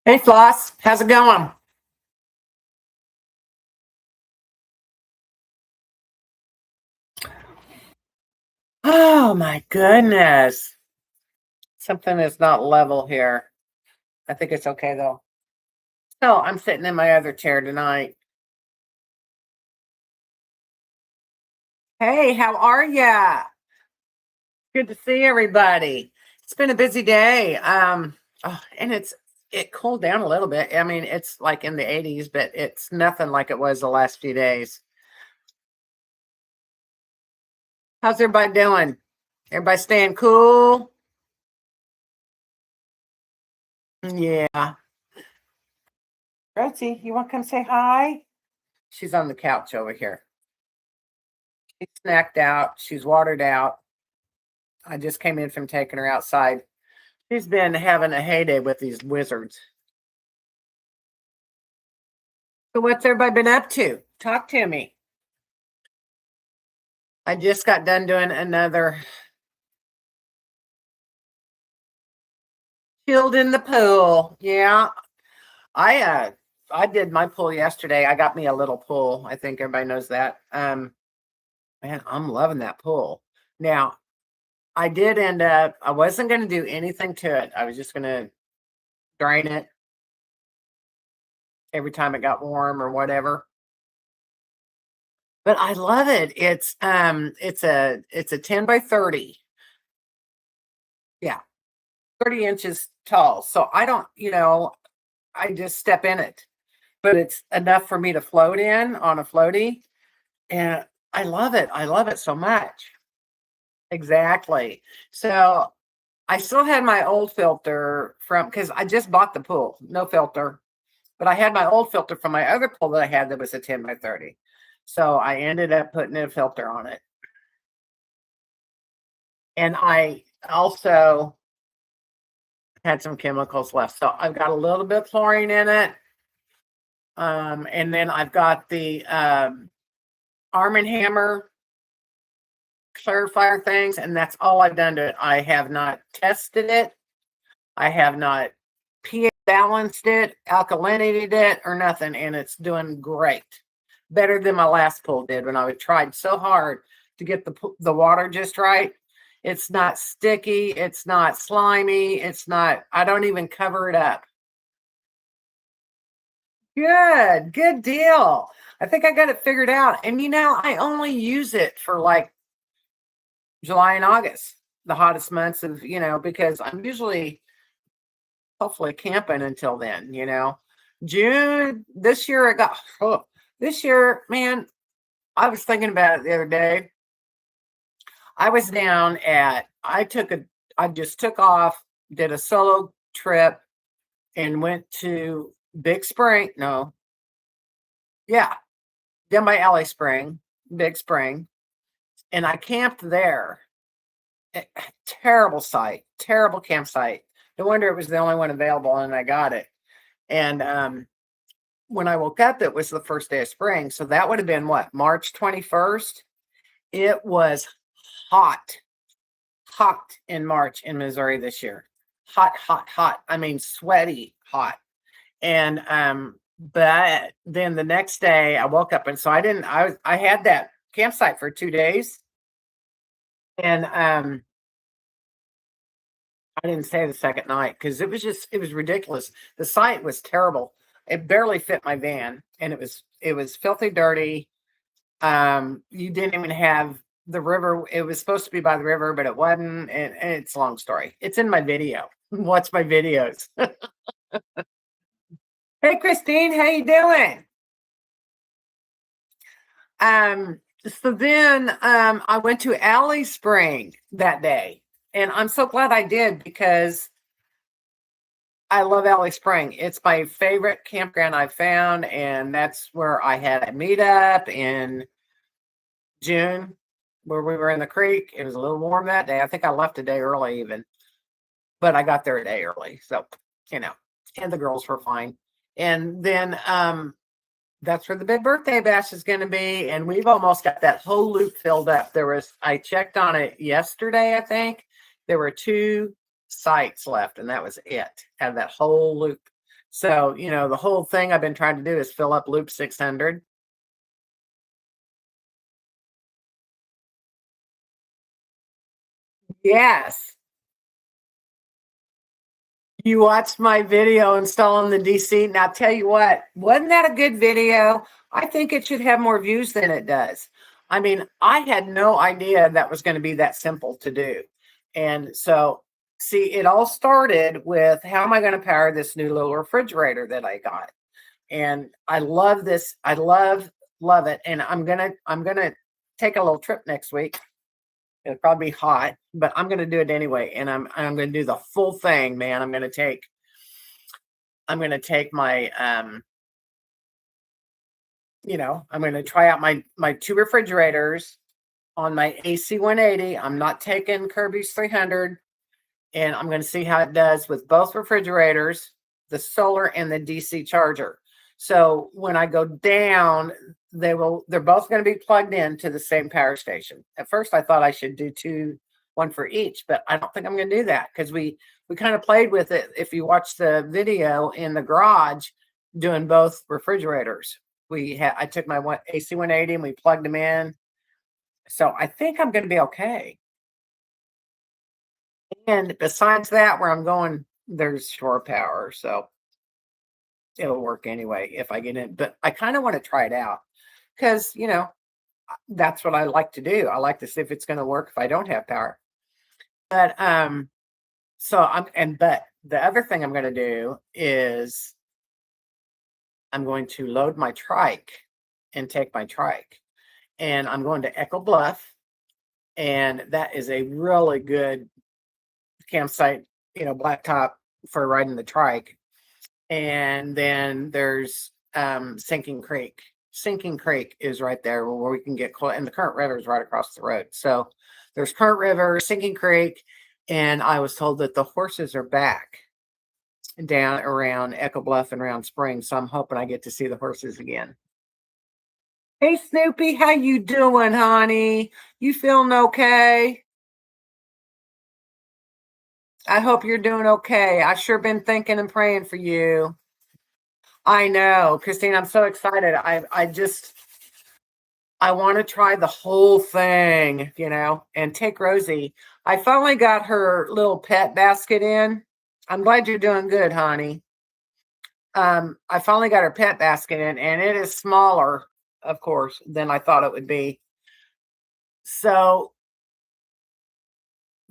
Hey Floss, how's it going? Oh my goodness. Something is not level here. I think it's okay though. So I'm sitting in my other chair tonight. Hey, how are ya? Good to see everybody. It's been a busy day. And it cooled down a little bit. I mean, it's like in the 80s, but it's nothing like it was the last few days. How's everybody doing? Everybody staying cool? Yeah. Rosie, you want to come say hi? She's on the couch over here. She's snacked out. She's watered out. I just came in from taking her outside. She's been having a heyday with these wizards. So what's everybody been up to? Talk to me. I just got done doing another chilled in the pool. Yeah. I did my pool yesterday. I got me a little pool. I think everybody knows that. Man, I'm loving that pool. Now, I did end up I wasn't going to do anything to it. I was just going to drain it every time it got warm or whatever. But I love it. It's a 10 by 30. Yeah, 30 inches tall. So I don't, I just step in it. But it's enough for me to float in on a floaty. And I love it. I love it so much. Exactly. So I still had my old filter from because I just bought the pool, no filter. But I had my old filter from my other pool that I had that was a 10 by 30. So I ended up putting a filter on it. And I also had some chemicals left. So I've got a little bit of chlorine in it. And then I've got the Arm& Hammer clarifier things, and that's all I've done to it. I have not tested it. I have not pH balanced it, alkalinated it, or nothing, and it's doing great. Better than my last pool did when I tried so hard to get the water just right. It's not sticky. It's not slimy. I don't even cover it up. Good deal. I think I got it figured out. And I only use it for like July and August, the hottest months of, because I'm usually hopefully camping until then. June, this year this year, man, I was thinking about it the other day. I was down at, I just took off, did a solo trip, and went to Big Spring. No, yeah, down by Alley Spring, Big Spring, and I camped there. Terrible site, terrible campsite. No wonder it was the only one available, and I got it. And when I woke up, it was the first day of spring, so that would have been what, March 21st. It was hot in March in Missouri this year. Hot. I mean, sweaty hot. And but then the next day I woke up, and so I had that campsite for 2 days. And I didn't stay the second night because it was ridiculous. The site was terrible. It barely fit my van, and it was filthy dirty. You didn't even have the river. It was supposed to be by the river, but it wasn't. And it's a long story. It's in my video. Watch my videos. Hey, Christine, how you doing? So then I went to Alley Spring that day, and I'm so glad I did because I love Alley Spring. It's my favorite campground I've found, and that's where I had a meetup in June where we were in the creek. It was a little warm that day. I think I left a day early even, but I got there a day early. So, and the girls were fine. And then that's where the big birthday bash is going to be. And we've almost got that whole loop filled up. I checked on it yesterday, I think. There were 2 sites left, and that was it out of that whole loop. So, the whole thing I've been trying to do is fill up loop 600. Yes. You watched my video installing the DC. Now, tell you what, wasn't that a good video? I think it should have more views than it does. I mean, I had no idea that was going to be that simple to do. And so, see, it all started with how am I going to power this new little refrigerator that I got? And I love this. I love it. And I'm gonna take a little trip next week. It'll probably be hot, but I'm gonna do it anyway. And I'm gonna do the full thing, man. I'm gonna take my I'm gonna try out my two refrigerators on my AC 180. I'm not taking Kirby's 300, and I'm going to see how it does with both refrigerators, the solar and the DC charger. So when I go down, they're both going to be plugged into the same power station. At first I thought I should do two, one for each, but I don't think I'm going to do that because we kind of played with it. If you watch the video in the garage doing both refrigerators, I took my AC 180 and we plugged them in. So I think I'm going to be okay. And besides that, where I'm going, there's shore power, so it'll work anyway if I get in. But I kind of want to try it out because that's what I like to do. I like to see if it's going to work if I don't have power. But but the other thing I'm going to do is I'm going to load my trike and take my trike, and I'm going to Echo Bluff, and that is a really good campsite, blacktop for riding the trike. And then there's Sinking Creek. Sinking Creek is right there where we can get close, and the Current River is right across the road. So there's Current River, Sinking Creek, and I was told that the horses are back down around Echo Bluff and Round Springs. So I'm hoping I get to see the horses again. Hey Snoopy, how you doing, honey? You feeling okay? I hope you're doing okay. I sure been thinking and praying for you. I know, Christine, I'm so excited. I want to try the whole thing, and take Rosie. I finally got her little pet basket in. I'm glad you're doing good, honey. I finally got her pet basket in, and it is smaller, of course, than I thought it would be. So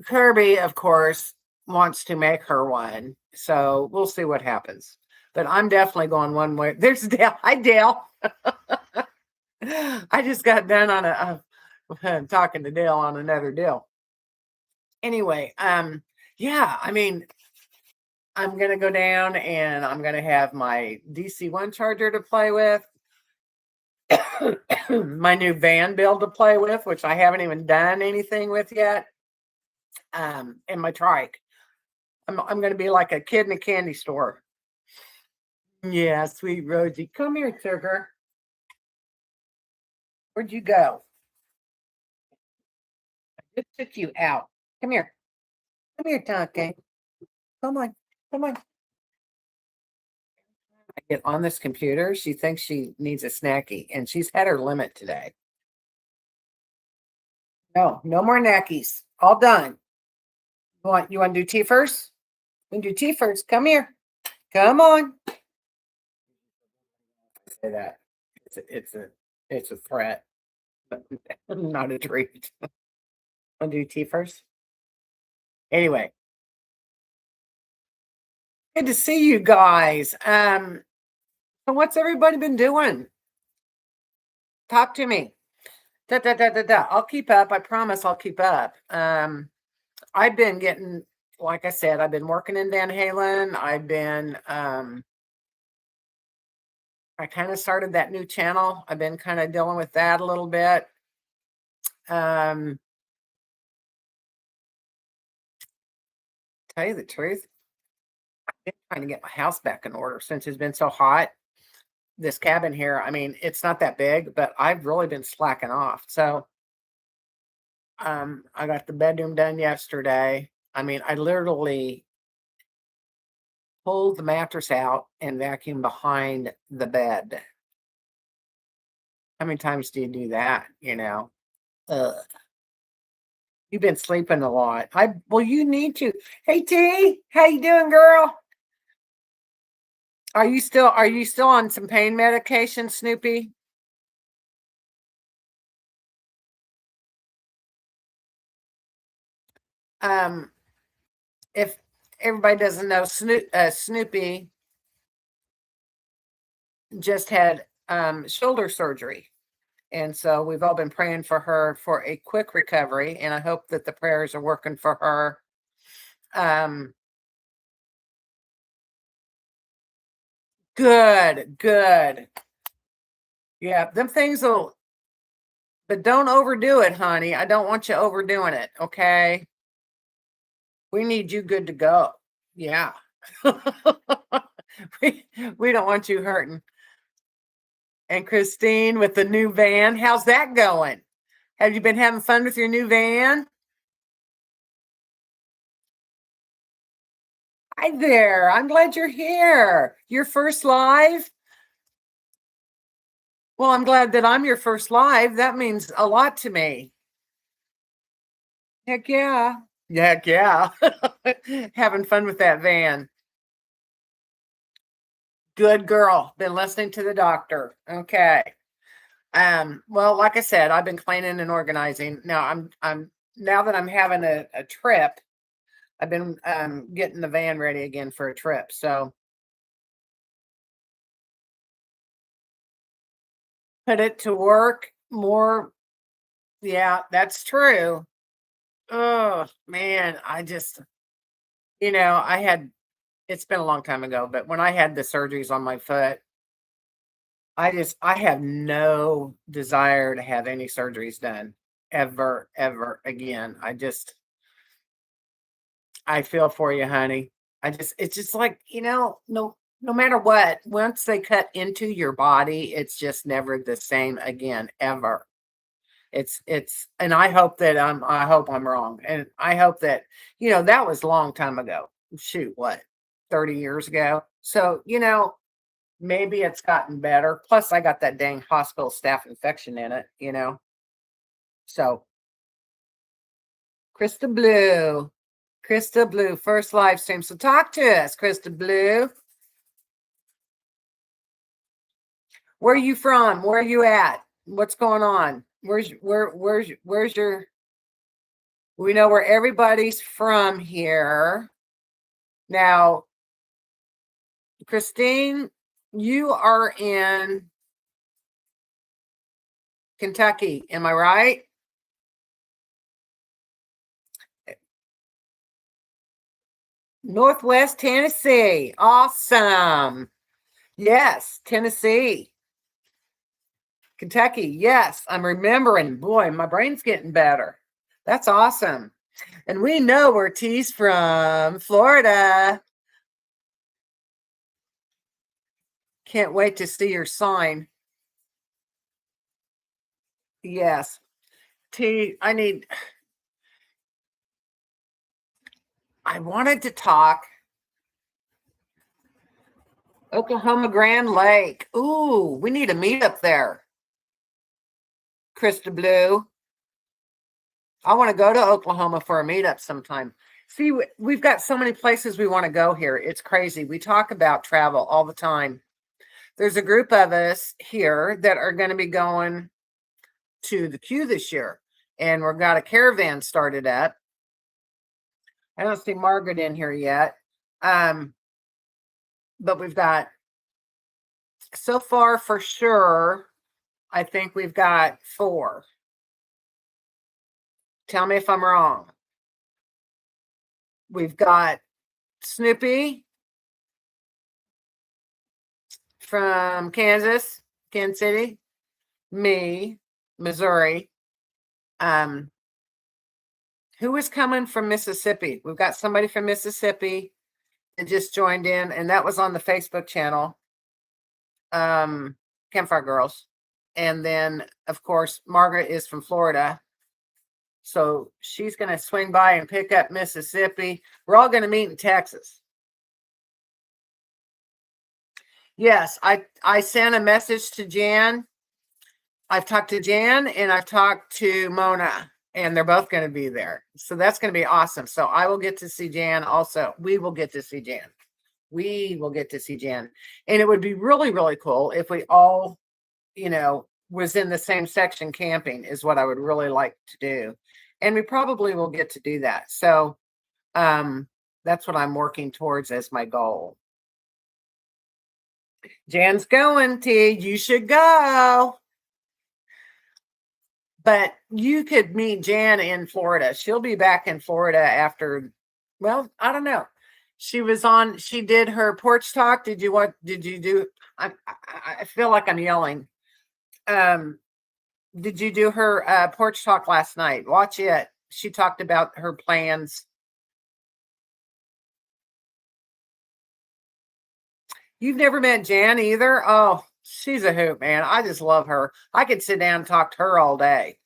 Kirby, of course, wants to make her one. So we'll see what happens. But I'm definitely going one way. There's Dale. Hi, Dale. I just got done on talking to Dale on another deal. Anyway, yeah, I mean, I'm gonna go down and I'm gonna have my DC-1 charger to play with, my new van build to play with, which I haven't even done anything with yet, and my trike. I'm gonna be like a kid in a candy store. Yeah, sweet Rosie, come here, sugar. Where'd you go? I just took you out. Come here. Come here, Tonka. Come on. Come on. I get on this computer. She thinks she needs a snacky, and she's had her limit today. No, no more knackies. All done. You want to do tea first? You want to do tea first? Come here. Come on. Say that. It's a threat, but not a treat. Want to do tea first? Anyway, good to see you guys. So what's everybody been doing? Talk to me. Da, da, da, da, da. I'll keep up. I promise I'll keep up. I've been getting, like I said, I've been working in Van Halen. I kind of started that new channel. I've been kind of dealing with that a little bit. Tell you the truth, I've been trying to get my house back in order since it's been so hot. This cabin here, I mean, it's not that big, but I've really been slacking off. So I got the bedroom done yesterday. I mean, I literally pull the mattress out and vacuum behind the bed. How many times do you do that? Ugh. You've been sleeping a lot. Well, you need to. Hey T, how you doing, girl? Are you still on some pain medication, Snoopy? If everybody doesn't know, Snoopy just had shoulder surgery. And so we've all been praying for her for a quick recovery. And I hope that the prayers are working for her. Good. Yeah, them things will, but don't overdo it, honey. I don't want you overdoing it. Okay. We need you good to go. Yeah. we don't want you hurting. And Christine with the new van. How's that going? Have you been having fun with your new van? Hi there. I'm glad you're here. Your first live? Well, I'm glad that I'm your first live. That means a lot to me. Heck yeah. Heck yeah. Having fun with that van. Good girl. Been listening to the doctor. Okay. Well, like I said, I've been cleaning and organizing. Now now that I'm having a trip, I've been getting the van ready again for a trip. So put it to work more. Yeah, that's true. Oh man, I had, it's been a long time ago, but when I had the surgeries on my foot, I have no desire to have any surgeries done ever again. I feel for you, honey. It's just like, no matter what, once they cut into your body, it's just never the same again, ever. And I hope I'm wrong. And I hope that, that was a long time ago. Shoot, what, 30 years ago? So, maybe it's gotten better. Plus, I got that dang hospital staph infection in it. So, Krista Blue, first live stream. So, talk to us, Krista Blue. Where are you from? Where are you at? What's going on? Where's your? We know where everybody's from here. Now, Christine, you are in Kentucky, am I right? Northwest Tennessee. Awesome. Yes, Tennessee. Kentucky. Yes, I'm remembering. Boy, my brain's getting better. That's awesome. And we know where T's from, Florida. Can't wait to see your sign. Yes. T, I wanted to talk Oklahoma Grand Lake. Ooh, we need a meetup there. Krista Blue. I want to go to Oklahoma for a meetup sometime. See, we've got so many places we want to go here. It's crazy. We talk about travel all the time. There's a group of us here that are going to be going to the Q this year, and we've got a caravan started up. I don't see Margaret in here yet. But we've got, so far for sure, I think we've got 4. Tell me if I'm wrong. We've got Snoopy from Kansas City, me, Missouri. Who is coming from Mississippi? We've got somebody from Mississippi that just joined in, and that was on the Facebook channel, Campfire Girls. And then, of course, Margaret is from Florida. So she's going to swing by and pick up Mississippi. We're all going to meet in Texas. Yes, I sent a message to Jan. I've talked to Jan and I've talked to Mona, and they're both going to be there. So that's going to be awesome. So I will get to see Jan also. We will get to see Jan. We will get to see Jan. And it would be really, really cool if we all, was in the same section camping, is what I would really like to do. And we probably will get to do that. So that's what I'm working towards as my goal. Jan's going, T. You should go. But you could meet Jan in Florida. She'll be back in Florida after, well, I don't know. She did her porch talk. Did you do? I feel like I'm yelling. Did you do her porch talk last night? Watch it. She talked about her plans. You've never met Jan either? Oh, she's a hoot, man. I just love her. I could sit down and talk to her all day.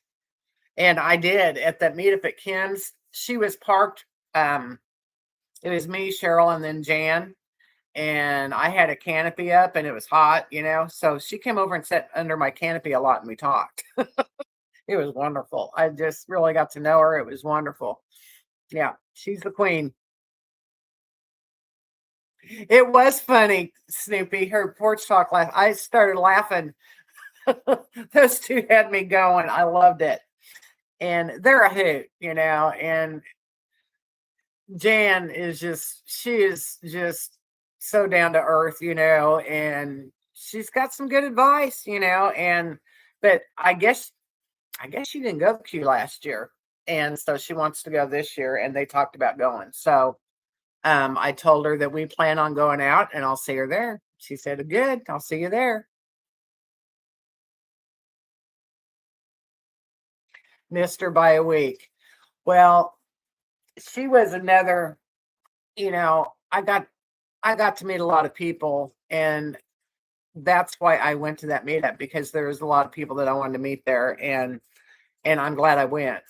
And I did at that meetup at Kim's. She was parked. It was me, Cheryl, and then Jan. And I had a canopy up and it was hot, So she came over and sat under my canopy a lot and we talked. It was wonderful. I just really got to know her. It was wonderful. Yeah, she's the queen. It was funny, Snoopy. Her porch talk last. I started laughing. Those two had me going. I loved it. And they're a hoot, and Jan she is just so down to earth, and she's got some good advice, but I guess she didn't go to Q last year. And so she wants to go this year, and they talked about going. So I told her that we plan on going out and I'll see her there. She said, good, I'll see you there. Missed her by a week. Well, she was another, I got to meet a lot of people, and that's why I went to that meetup, because there was a lot of people that I wanted to meet there, and I'm glad I went.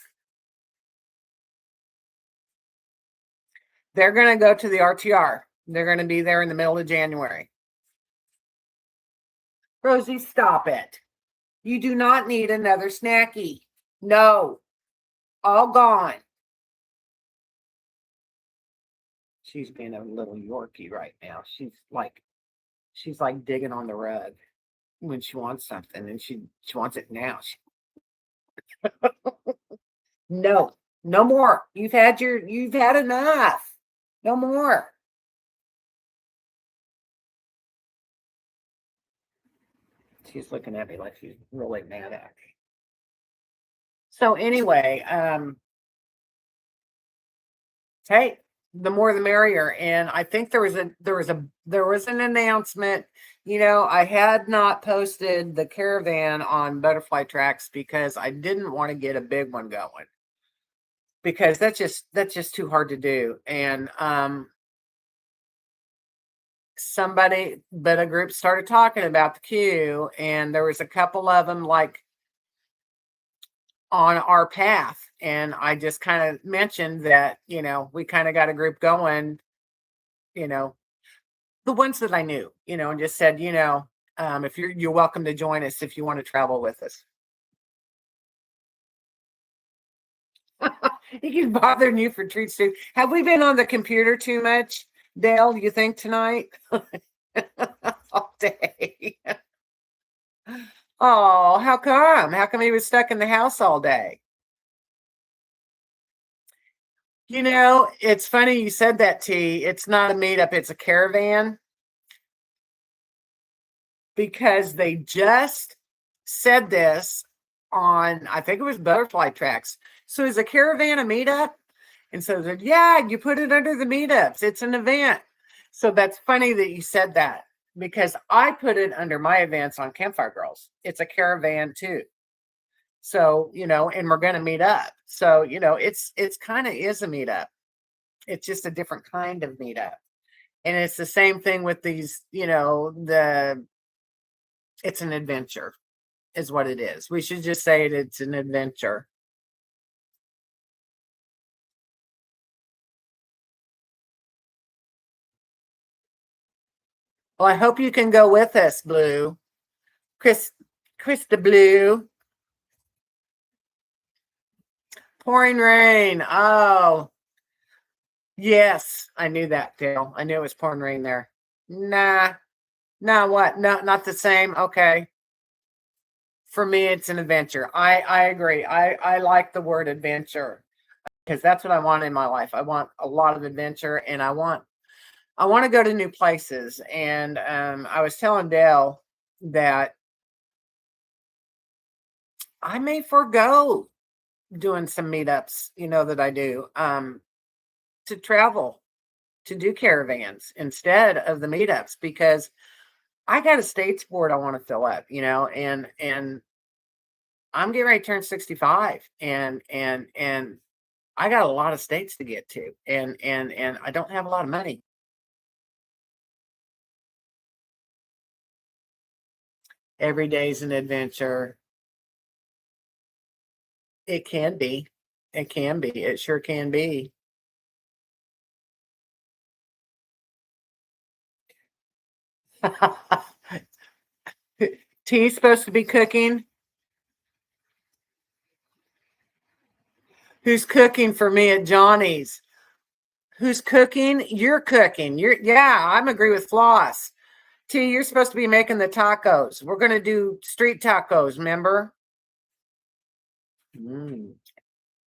They're going to go to the RTR. They're going to be there in the middle of January. Rosie, stop it. You do not need another snacky. No, all gone. She's being a little Yorkie right now. She's like digging on the rug when she wants something, and she wants it now. No, no more. You've had enough. No more. She's looking at me like she's really mad at me. So anyway, hey, the more the merrier. And I think there was an announcement. I had not posted the caravan on Butterfly Tracks because I didn't want to get a big one going, because that's just too hard to do. And a group started talking about the queue, and there was a couple of them like on our path, and I just kind of mentioned that we kind of got a group going, the ones that I knew, and just said, if you're welcome to join us if you want to travel with us. He keeps bothering you for treats too. Have we been on the computer too much, Dale? You think tonight? All day. Oh, how come? How come he was stuck in the house all day? It's funny you said that, T. It's not a meetup, it's a caravan. Because they just said this on, I think it was Butterfly Tracks. So is a caravan a meetup? And so said, yeah, you put it under the meetups. It's an event. So that's funny that you said that, because I put it under my events on Campfire Girls. It's a caravan too. So, and we're going to meet up. So, it's kind of is a meetup. It's just a different kind of meetup. And it's the same thing with these, it's an adventure is what it is. We should just say it's an adventure. Well, I hope you can go with us, Blue. Krista Blue. Pouring rain. Oh, yes. I knew that, Dale. I knew it was pouring rain there. Nah. Nah, what? No, not the same. Okay. For me, it's an adventure. I agree. I like the word adventure because that's what I want in my life. I want a lot of adventure, and I want to go to new places. And I was telling Dale that I may forego doing some meetups, that I do, to travel, to do caravans instead of the meetups, because I got a states board I want to fill up, and I'm getting ready to turn 65, and I got a lot of states to get to, and I don't have a lot of money. Every day's an adventure. It can be. It can be. It sure can be. T's supposed to be cooking. Who's cooking for me at Johnny's? Who's cooking? You're cooking. I'm agree with Floss. T, you're supposed to be making the tacos. We're gonna do street tacos, remember? Mm.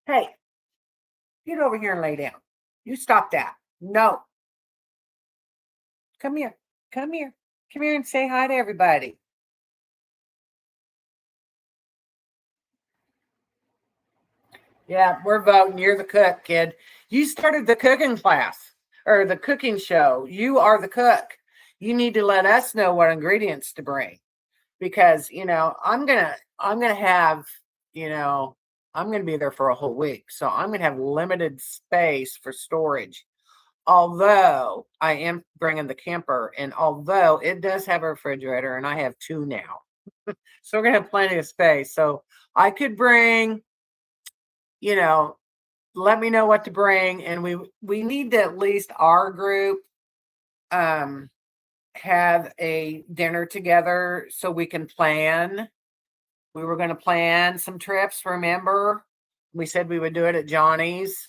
Hey, get over here and lay down. You stop that. No. Come here. Come here. Come here and say hi to everybody. Yeah, we're voting. You're the cook, kid. You started the cooking class or the cooking show. You are the cook. You need to let us know what ingredients to bring, because I'm gonna have, I'm gonna be there for a whole week. So I'm gonna have limited space for storage. Although I am bringing the camper, and although it does have a refrigerator, and I have two now. So we're gonna have plenty of space. So I could bring, you know, let me know what to bring, and we need to, at least our group, um have a dinner together so we can plan. We were going to plan some trips, remember? We said we would do it at Johnny's.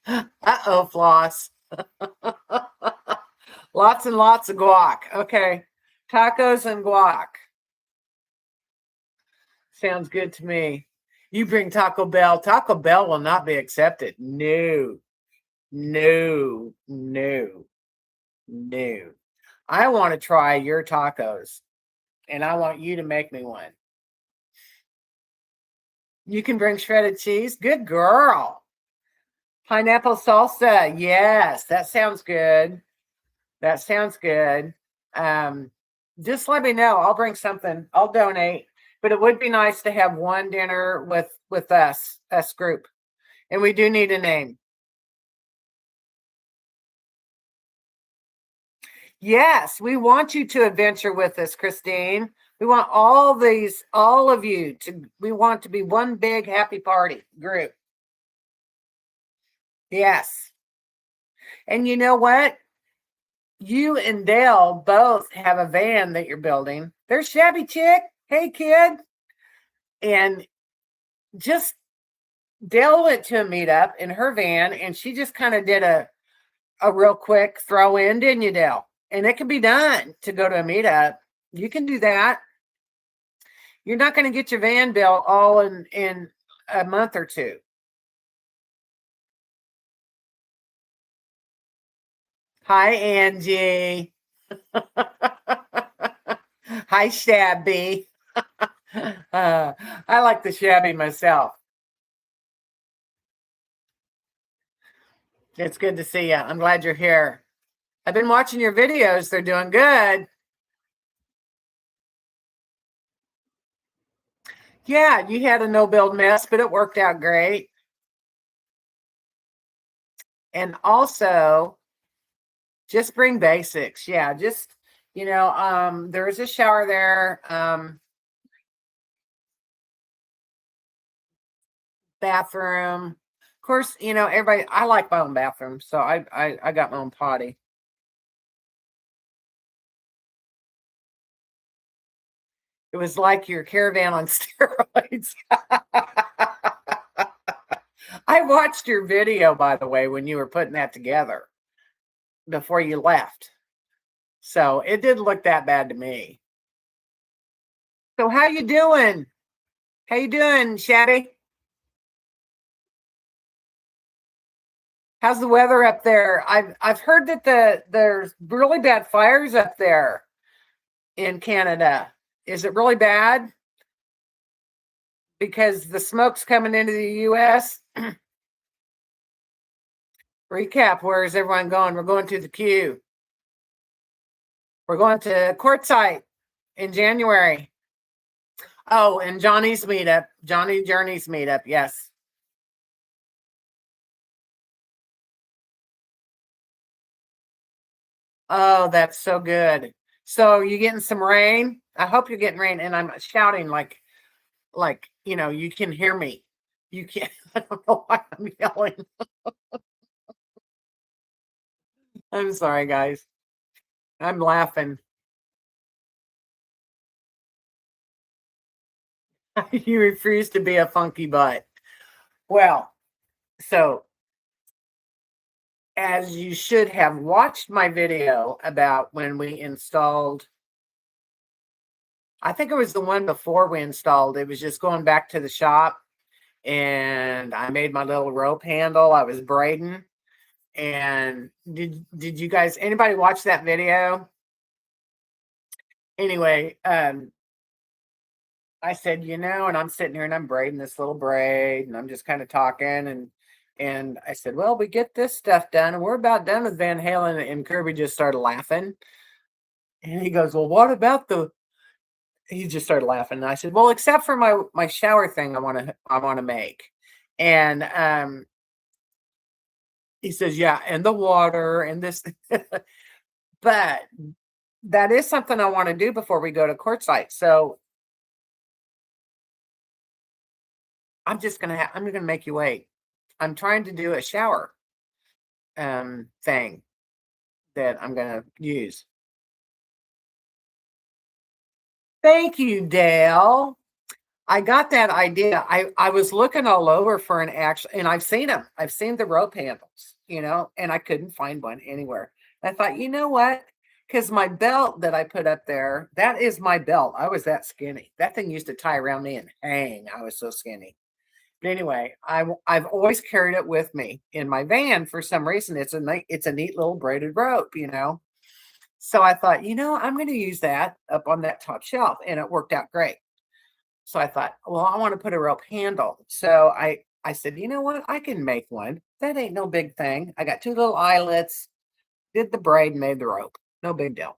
Uh-oh, Floss. Lots and lots of guac. Okay. Tacos and guac. Sounds good to me. You bring Taco Bell. Taco Bell will not be accepted. No, no, no, no. I want to try your tacos, and I want you to make me one. You can bring shredded cheese. Good girl. Pineapple salsa. Yes, that sounds good. That sounds good. Um, just let me know. I'll bring something. I'll donate. But it would be nice to have one dinner with us group. And we do need a name. Yes, we want you to adventure with us, Christine. We want all of you we want to be one big happy party group. Yes. And you know what? You and Dale both have a van that you're building. There's Shabby Chick. Hey, kid. And just Dale went to a meetup in her van, and she just kind of did a real quick throw in, didn't you, Dale? And it can be done to go to a meetup. You can do that. You're not going to get your van built all in a month or two. Hi, Angie. Hi, Shabby. I like the Shabby myself. It's good to see you. I'm glad you're here. I've been watching your videos. They're doing good. Yeah, you had a no build mess, but it worked out great. And also, just bring basics. Yeah, just, there is a shower there, bathroom. course, everybody. I like my own bathroom, so I got my own potty. It was like your caravan on steroids. I watched your video, by the way, when you were putting that together before you left. So it didn't look that bad to me. So how you doing? How you doing, Shaddy? How's the weather up there? I've heard that there's really bad fires up there in Canada. Is it really bad? Because the smoke's coming into the US. Recap, where is everyone going? We're going to the queue. We're going to Quartzsite in January. Oh, and Johnny's meetup. Johnny Journey's meetup, yes. Oh, that's so good. So you getting some rain? I hope you're getting rain. And I'm shouting like you can hear me. You can't. I don't know why I'm yelling. I'm sorry, guys. I'm laughing. You refuse to be a funky butt. Well, so as you should have watched my video about when we installed, I think it was the one before we installed. It was just going back to the shop, and I made my little rope handle. I was braiding. And did you guys, anybody watch that video? Anyway, I said, and I'm sitting here and I'm braiding this little braid and I'm just kind of talking, and I said, well, we get this stuff done and we're about done with Van Halen. And Kirby just started laughing. And he goes, well, what about he just started laughing. And I said, well, except for my shower thing I want to make. And he says, yeah, and the water and this. But that is something I want to do before we go to Quartzsite. So I'm gonna make you wait. I'm trying to do a shower thing that I'm gonna use. Thank you, Dale. I got that idea. I was looking all over for an actual, and I've seen them. I've seen the rope handles, and I couldn't find one anywhere. I thought, you know what? Because my belt that I put up there, that is my belt. I was that skinny. That thing used to tie around me and hang. I was so skinny. But anyway, I've always carried it with me in my van for some reason. It's a neat little braided rope. So I thought, I'm going to use that up on that top shelf, and it worked out great. So I thought, well, I want to put a rope handle. So I said, you know what? I can make one. That ain't no big thing. I got two little eyelets, did the braid, made the rope. No big deal.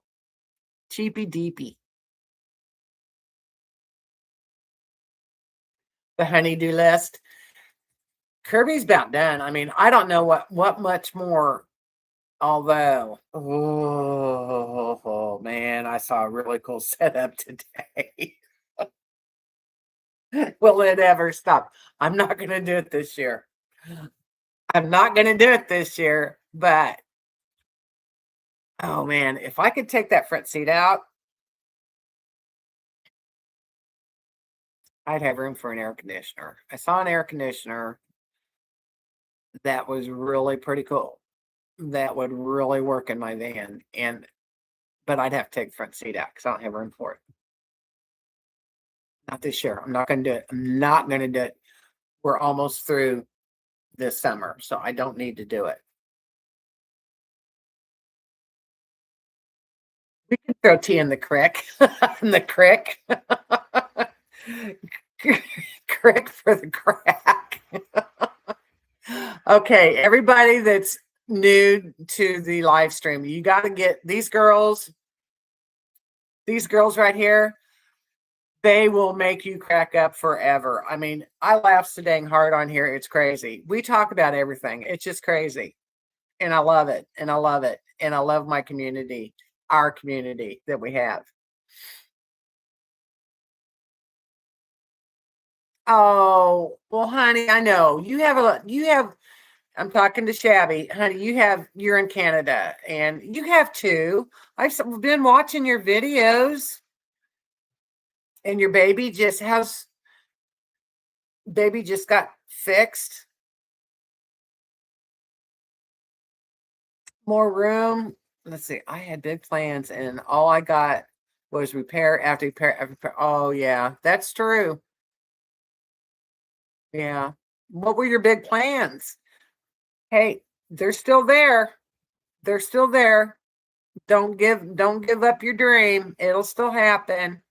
Cheapy deepy. The honeydew list. Kirby's about done. I mean, I don't know what much more. Although, oh man, I saw a really cool setup today. Will it ever stop? I'm not going to do it this year. I'm not going to do it this year, but oh man, if I could take that front seat out, I'd have room for an air conditioner. I saw an air conditioner that was really pretty cool. That would really work in my van, but I'd have to take the front seat out because I don't have room for it. Not this year. I'm not going to do it. I'm not going to do it. We're almost through this summer, so I don't need to do it. We can throw tea in the creek. In the creek. Crick for the crack. Okay, everybody that's new to the live stream, you got to get these girls right here. They will make you crack up forever. I mean, I laugh so dang hard on here. It's crazy. We talk about everything. It's just crazy. And I love it. And I love it. And I love my community, our community that we have. Oh, well, honey, I know you have I'm talking to Shabby. Honey, you're in Canada and you have too. I've been watching your videos and your baby just got fixed. More room. Let's see. I had big plans and all I got was repair after repair after repair. Oh yeah, that's true. Yeah. What were your big plans? Hey, they're still there. They're still there. Don't give up your dream. It'll still happen.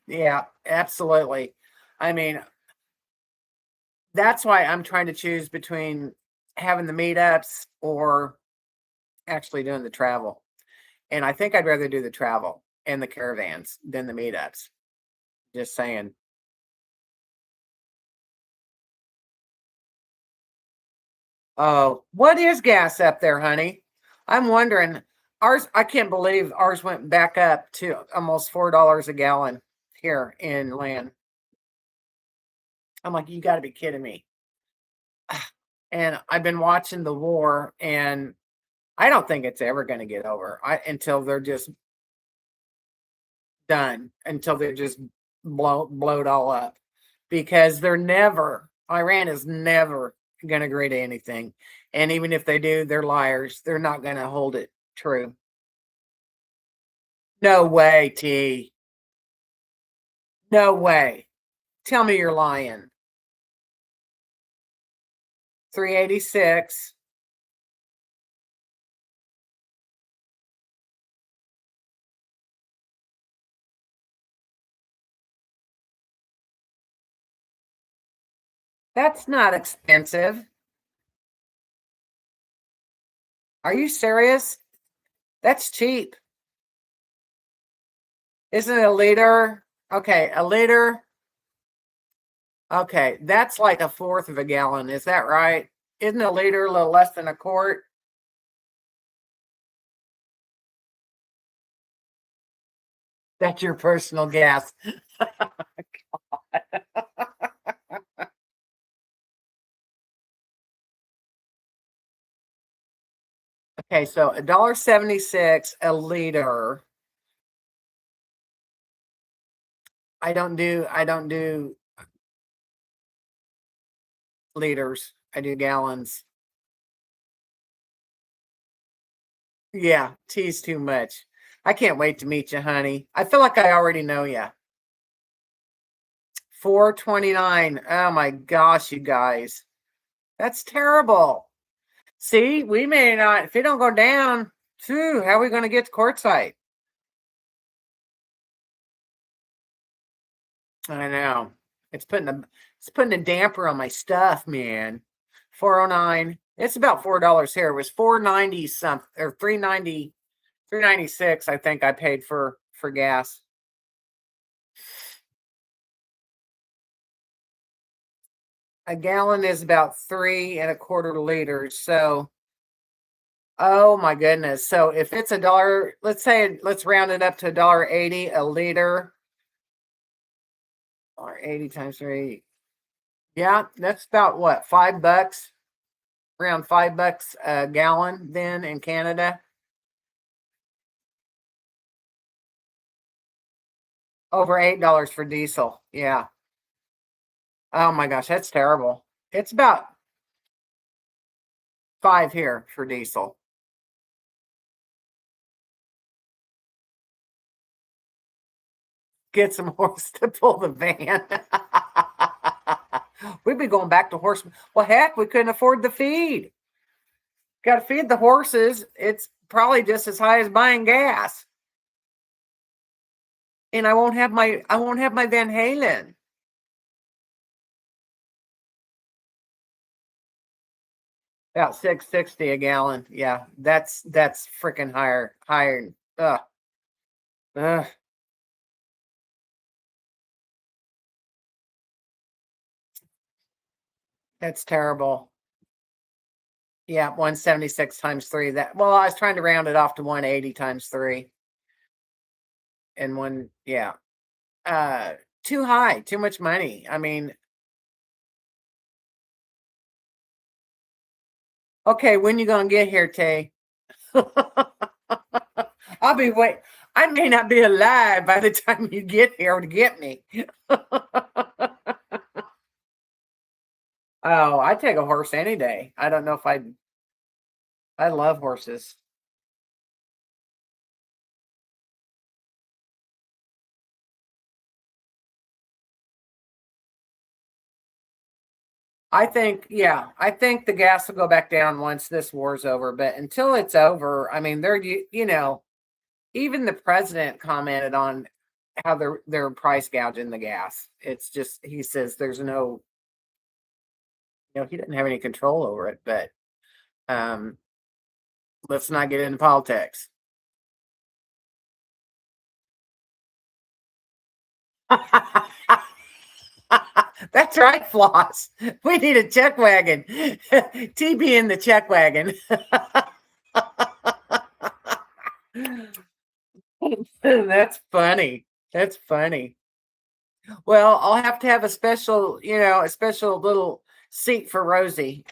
Yeah, absolutely. I mean, that's why I'm trying to choose between having the meetups or actually doing the travel. And I think I'd rather do the travel and the caravans than the meetups. Just saying. Oh, what is gas up there, honey? I'm wondering. Ours, I can't believe ours went back up to almost $4 a gallon here in Land. I'm like, you got to be kidding me. And I've been watching the war, and I don't think it's ever going to get over. Until they're just done, until they're just blowed all up, because Iran is never going to agree to anything, and even if they do, they're liars. They're not going to hold it true. No way, T. No way. Tell me you're lying. 386. That's not expensive. Are you serious? That's cheap. Isn't it a liter? Okay, a liter. Okay, that's like a fourth of a gallon. Is that right? Isn't a liter a little less than a quart? That's your personal gas. Okay, so $1.76 a liter. I don't do liters. I do gallons. Yeah, tea's too much. I can't wait to meet you, honey. I feel like I already know you. 429. Oh my gosh, you guys. That's terrible. See, we may not, if it don't go down, phew, how are we going to get to courtside? I know. It's putting a damper on my stuff, man. 409. It's about $4 here. It was 490 something or 390, 396, I think I paid for gas. A gallon is about 3.25 liters. So oh my goodness. So if it's a dollar, let's round it up to $1.80 a liter, or 80 times 3. Yeah, that's about what, $5? Around $5 a gallon then in Canada. Over $8 for diesel. Yeah. Oh my gosh, that's terrible. It's about 5 here for diesel. Get some horse to pull the van. We'd be going back to horse. Well, heck, we couldn't afford the feed. Got to feed the horses. It's probably just as high as buying gas. And I won't have my Van Halen. About 660 a gallon. Yeah, that's freaking higher. Ugh. Ugh. That's terrible. Yeah, 176 times 3. Well, I was trying to round it off to 180 times 3. And one, yeah. Uh too high, too much money. I mean, okay, when you gonna get here, Tay? I'll be wait. I may not be alive by the time you get here to get me. Oh, I take a horse any day. I don't know if I love horses. Yeah, I think the gas will go back down once this war's over. But until it's over, I mean, even the president commented on how they're price gouging the gas. It's just he says there's no, he doesn't have any control over it. But um, let's not get into politics. That's right, Floss. We need a check wagon. TB in the check wagon. That's funny. That's funny. Well, I'll have to have a special little seat for Rosie.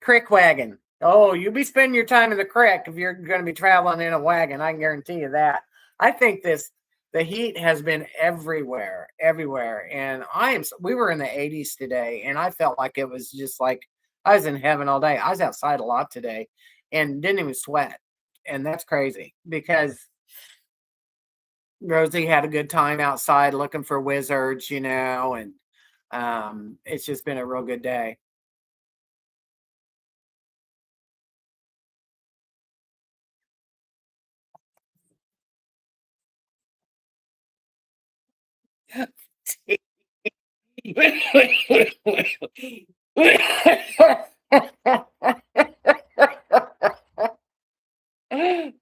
Crick wagon. Oh, you'll be spending your time in the crick if you're going to be traveling in a wagon. I can guarantee you that. I think the heat has been everywhere, everywhere. And we were in the 80s today, and I felt like it was just like I was in heaven all day. I was outside a lot today and didn't even sweat. And that's crazy because Rosie had a good time outside looking for wizards, and it's just been a real good day.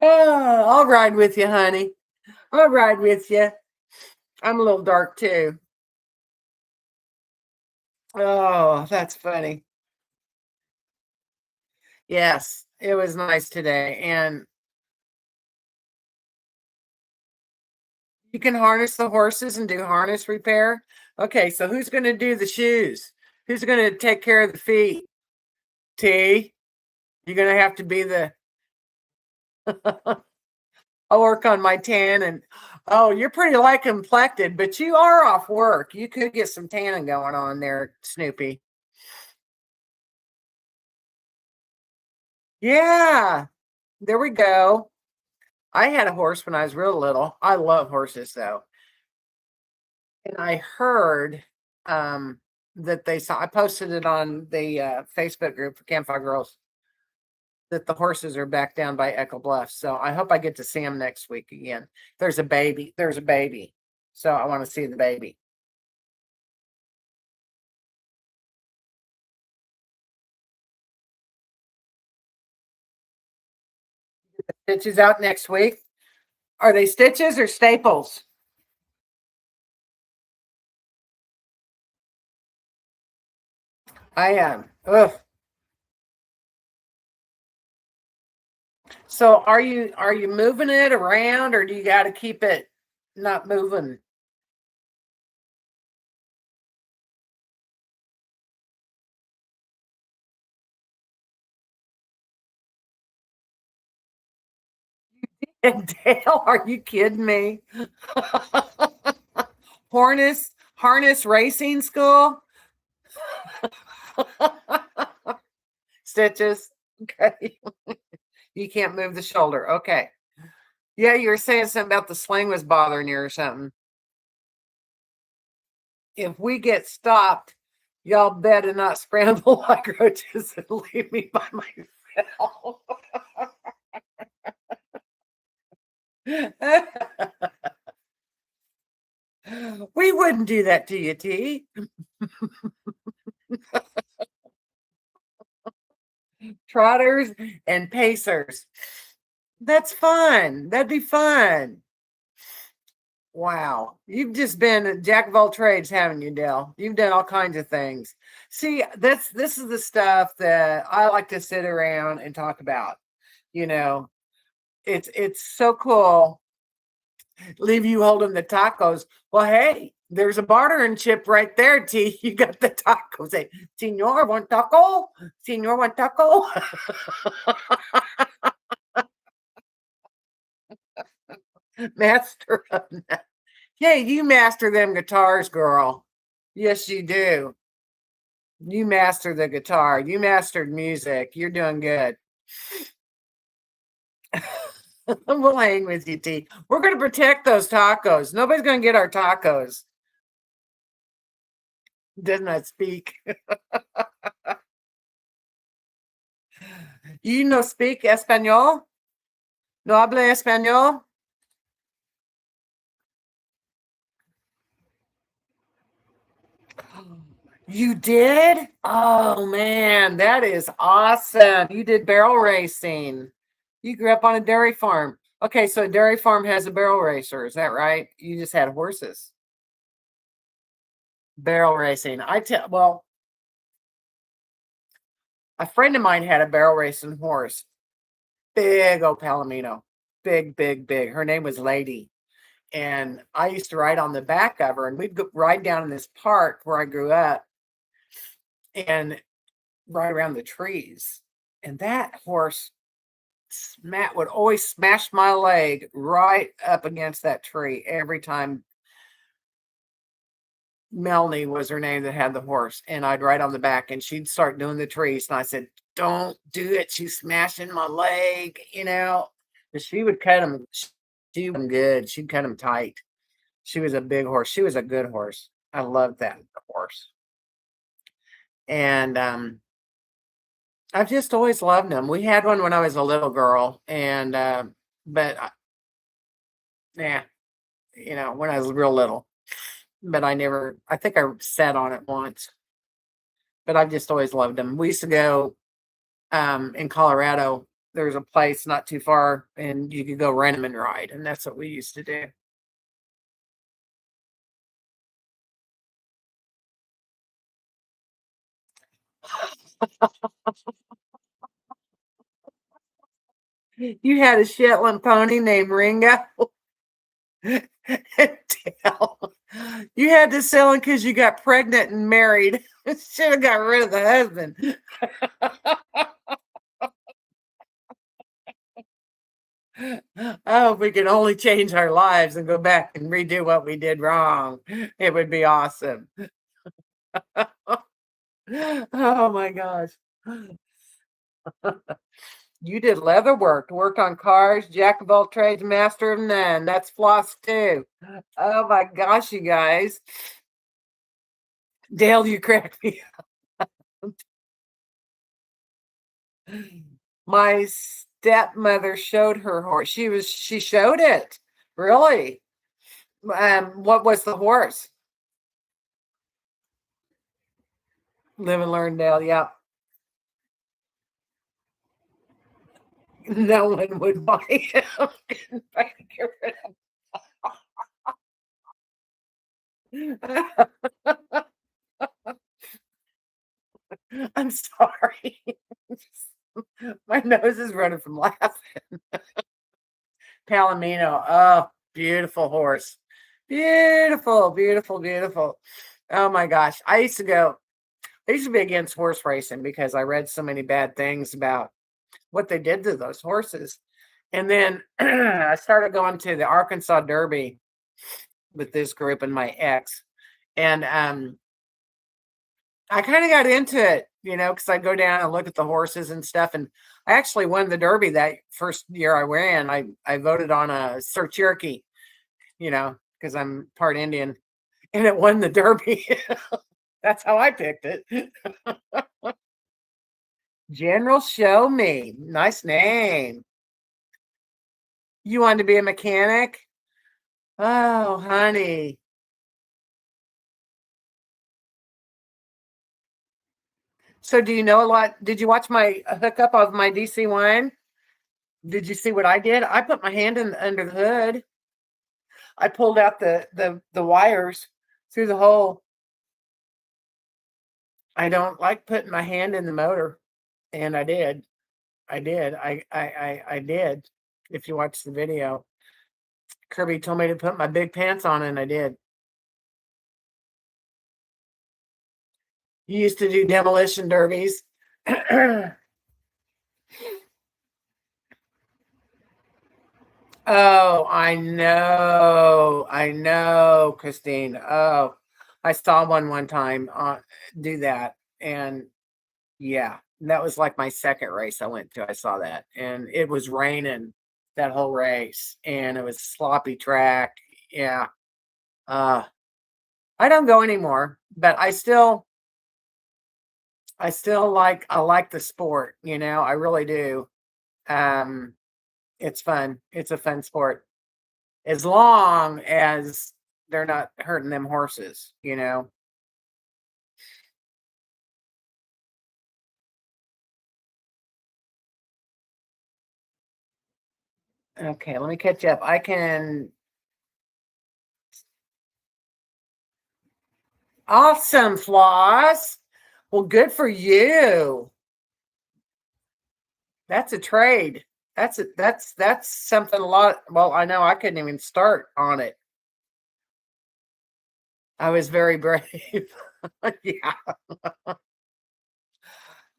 Oh, I'll ride with you, honey. I'll ride with you. I'm a little dark too. Oh, that's funny. Yes, it was nice today. And you can harness the horses and do harness repair. Okay, so who's going to do the shoes? Who's going to take care of the feet? T, you're going to have to be the. I'll work on my tan and oh, you're pretty light complected, but you are off work. You could get some tanning going on there, Snoopy. Yeah, there we go. I had a horse when I was real little. I love horses though. And I heard that I posted it on the Facebook group for Campfire Girls that the horses are back down by Echo Bluff. So I hope I get to see them next week again. There's a baby. There's a baby. So I want to see the baby. Stitches out next week. Are they stitches or staples? I am. Ugh. So are you moving it around or do you got to keep it not moving? And Dale, are you kidding me? Harness racing school? Stitches. Okay. You can't move the shoulder. Okay. Yeah, you were saying something about the sling was bothering you or something. If we get stopped, y'all better not scramble like roaches and leave me by myself. We wouldn't do that to you, T. Trotters and pacers. That's fun. That'd be fun. Wow. You've just been a jack of all trades, haven't you, Dell? You've done all kinds of things. See, this is the stuff that I like to sit around and talk about. You know, it's so cool. Leave you holding the tacos. Well, hey, there's a bartering chip right there, T. You got the tacos. Say, Senor, one taco? Senor, one taco? Master of that. Yeah, you master them guitars, girl. Yes, you do. You master the guitar. You mastered music. You're doing good. We'll hang with you, T. We're going to protect those tacos. Nobody's going to get our tacos. Does not speak. You no speak Espanol? No habla Espanol? You did? Oh man, that is awesome. You did barrel racing. You grew up on a dairy farm. Okay, so a dairy farm has a barrel racer, is that right? You just had horses. Barrel racing. Well, a friend of mine had a barrel racing horse. Big old Palomino. Big, big, big. Her name was Lady. And I used to ride on the back of her, and we'd go ride down in this park where I grew up and ride around the trees. And that horse, Matt, would always smash my leg right up against that tree every time. Melanie was her name that had the horse, and I'd ride on the back, and she'd start doing the trees, and I said, "Don't do it. She's smashing my leg," you know. But she would cut them. She was good. She'd cut them tight. She was a big horse. She was a good horse. I loved that horse, and I've just always loved them. We had one when I was a little girl, and but yeah, you know, when I was real little. But I think I sat on it once, but I've just always loved them. We used to go in Colorado. There's a place not too far, and you could go rent them and ride, and that's what we used to do. You had a Shetland pony named Ringo. You had to sell him because you got pregnant and married. Should have got rid of the husband. I hope we can only change our lives and go back and redo what we did wrong. It would be awesome. Oh my gosh. You did leather work on cars, jack of all trades, master of none. That's floss too. Oh my gosh, you guys. Dale, you cracked me up. My stepmother showed her horse. She showed it. Really? What was the horse? Live and learn, Dale. Yeah. No one would buy him. I'm sorry. My nose is running from laughing. Palomino. Oh, beautiful horse. Beautiful, beautiful, beautiful. Oh my gosh. I used to be against horse racing because I read so many bad things about what they did to those horses. And then I started going to the Arkansas Derby with this group and my ex. And I kind of got into it, you know, because I go down and look at the horses and stuff. And I actually won the Derby that first year I ran. I voted on a Sir Cherokee, you know, because I'm part Indian, and it won the Derby. That's how I picked it. General Show Me. Nice name. You wanted to be a mechanic? Oh, honey. So do you know a lot? Did you watch my hookup of my DC-1? Did you see what I did? I put my hand in under the hood. I pulled out the wires through the hole. I don't like putting my hand in the motor, and I did. I did. I did. If you watch the video, Kirby told me to put my big pants on, and I did. You used to do demolition derbies. Oh, I know, Christine. Oh, I saw one time do that, and yeah, that was like my second race I went to. I saw that, and it was raining that whole race, and it was sloppy track. Yeah, uh, I don't go anymore, but I like the sport. You know, I really do. Um, it's fun. It's a fun sport. As long as they're not hurting them horses, you know. Okay, let me catch up. I can. Awesome, Floss. Well, good for you. That's a trade. That's something a lot. Well, I know I couldn't even start on it. I was very brave. Yeah,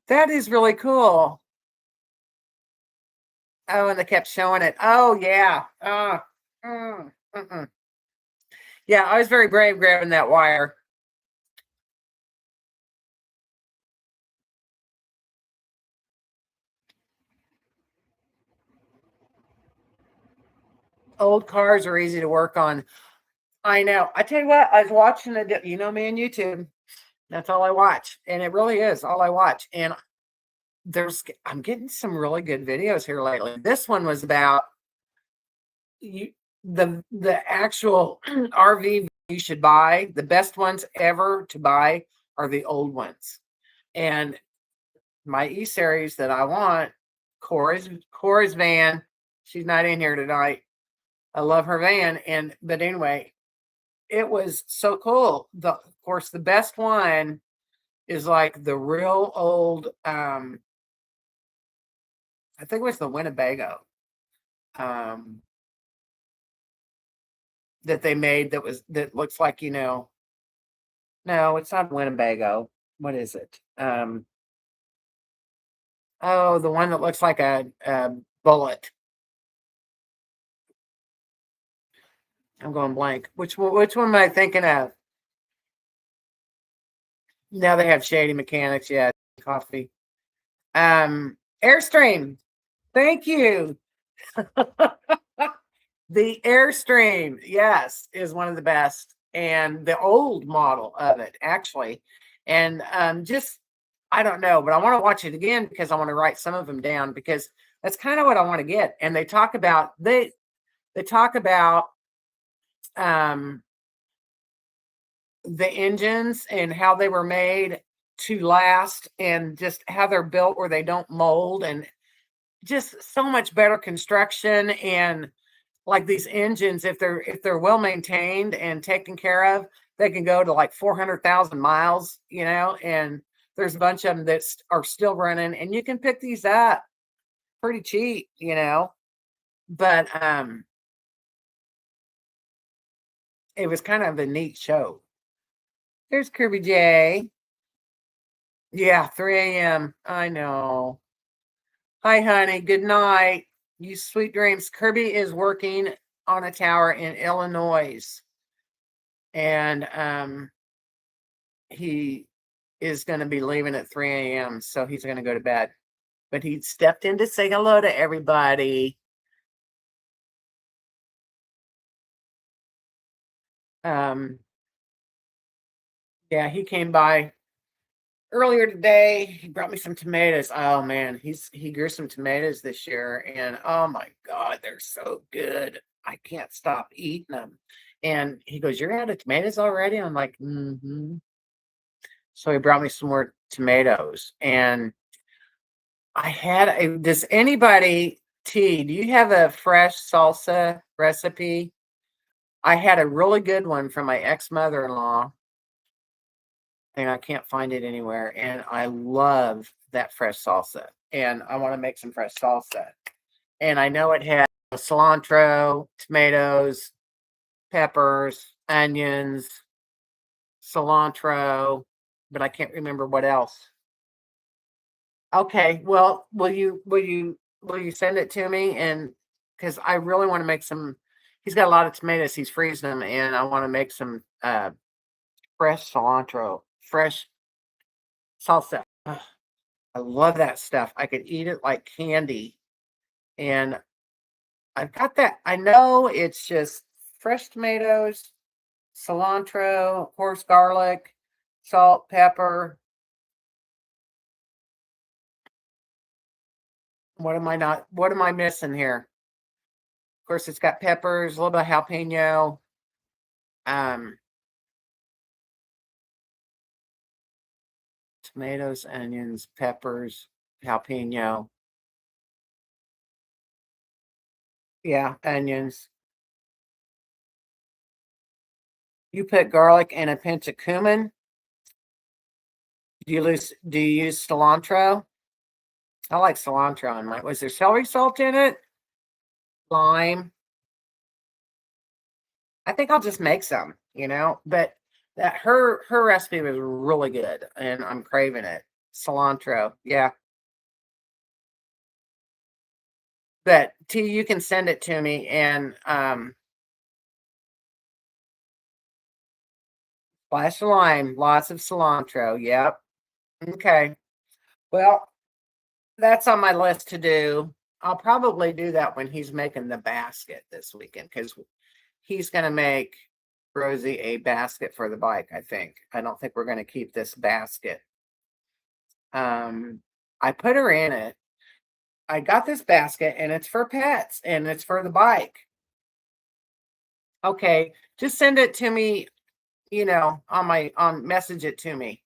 that is really cool. Oh, and they kept showing it. Oh, yeah. Mm. Yeah, I was very brave grabbing that wire. Old cars are easy to work on. I know. I tell you what, I was watching it. You know me on YouTube. That's all I watch, and it really is all I watch. And I'm getting some really good videos here lately. This one was about you, the actual RV you should buy. The best ones ever to buy are the old ones. And my E series that I want, Cora's van. She's not in here tonight. I love her van, and but anyway, it was so cool. Of course, the best one is like the real old. I think it was the Winnebago. Um, that they made that looks like, you know, no, it's not Winnebago. What is it? Oh, the one that looks like a bullet. I'm going blank. Which one am I thinking of? Now they have shady mechanics. Yeah, coffee. Airstream. Thank you. The Airstream, yes, is one of the best, and the old model of it actually, and just I don't know, but I want to watch it again because I want to write some of them down because that's kind of what I want to get. And they talk about um, the engines and how they were made to last, and just how they're built where they don't mold, and just so much better construction. And like these engines, if they're well maintained and taken care of, they can go to like 400,000 miles, you know. And there's a bunch of them that are still running, and you can pick these up pretty cheap, you know. But it was kind of a neat show. There's Kirby J. Yeah, 3 a.m. I know. Hi, honey. Good night. You sweet dreams. Kirby is working on a tower in Illinois, and he is going to be leaving at 3 a.m. So he's going to go to bed. But he stepped in to say hello to everybody. Um, yeah, he came by earlier today. He brought me some tomatoes. Oh man, he grew some tomatoes this year, and oh my god, they're so good. I can't stop eating them. And he goes, "You're out of tomatoes already?" I'm like, "Mm-hmm." So he brought me some more tomatoes, and I had a. Does anybody, T? Do you have a fresh salsa recipe? I had a really good one from my ex mother-in-law, and I can't find it anywhere. And I love that fresh salsa, and I want to make some fresh salsa. And I know it had cilantro, tomatoes, peppers, onions, cilantro, but I can't remember what else. Okay, well, will you send it to me? And because I really want to make some, he's got a lot of tomatoes. He's freezing them, and I want to make some fresh cilantro, fresh salsa. Ugh, I love that stuff. I could eat it like candy, and I've got that. I know it's just fresh tomatoes, cilantro, coarse garlic, salt, pepper. What am I missing here? Of course, it's got peppers, a little bit of jalapeno, um, tomatoes, onions, peppers, jalapeno. Yeah, onions. You put garlic and a pinch of cumin. Do you use cilantro? I like cilantro in mine. Was there celery salt in it? Lime. I think I'll just make some, but that her recipe was really good and I'm craving it. Cilantro. Yeah. But T, you can send it to me and splash of lime, lots of cilantro. Yep. Okay. Well, that's on my list to do. I'll probably do that when he's making the basket this weekend because he's going to make Rosie a basket for the bike, I think. I don't think we're going to keep this basket. I put her in it. I got this basket and it's for pets and it's for the bike. Okay, just send it to me, on message it to me.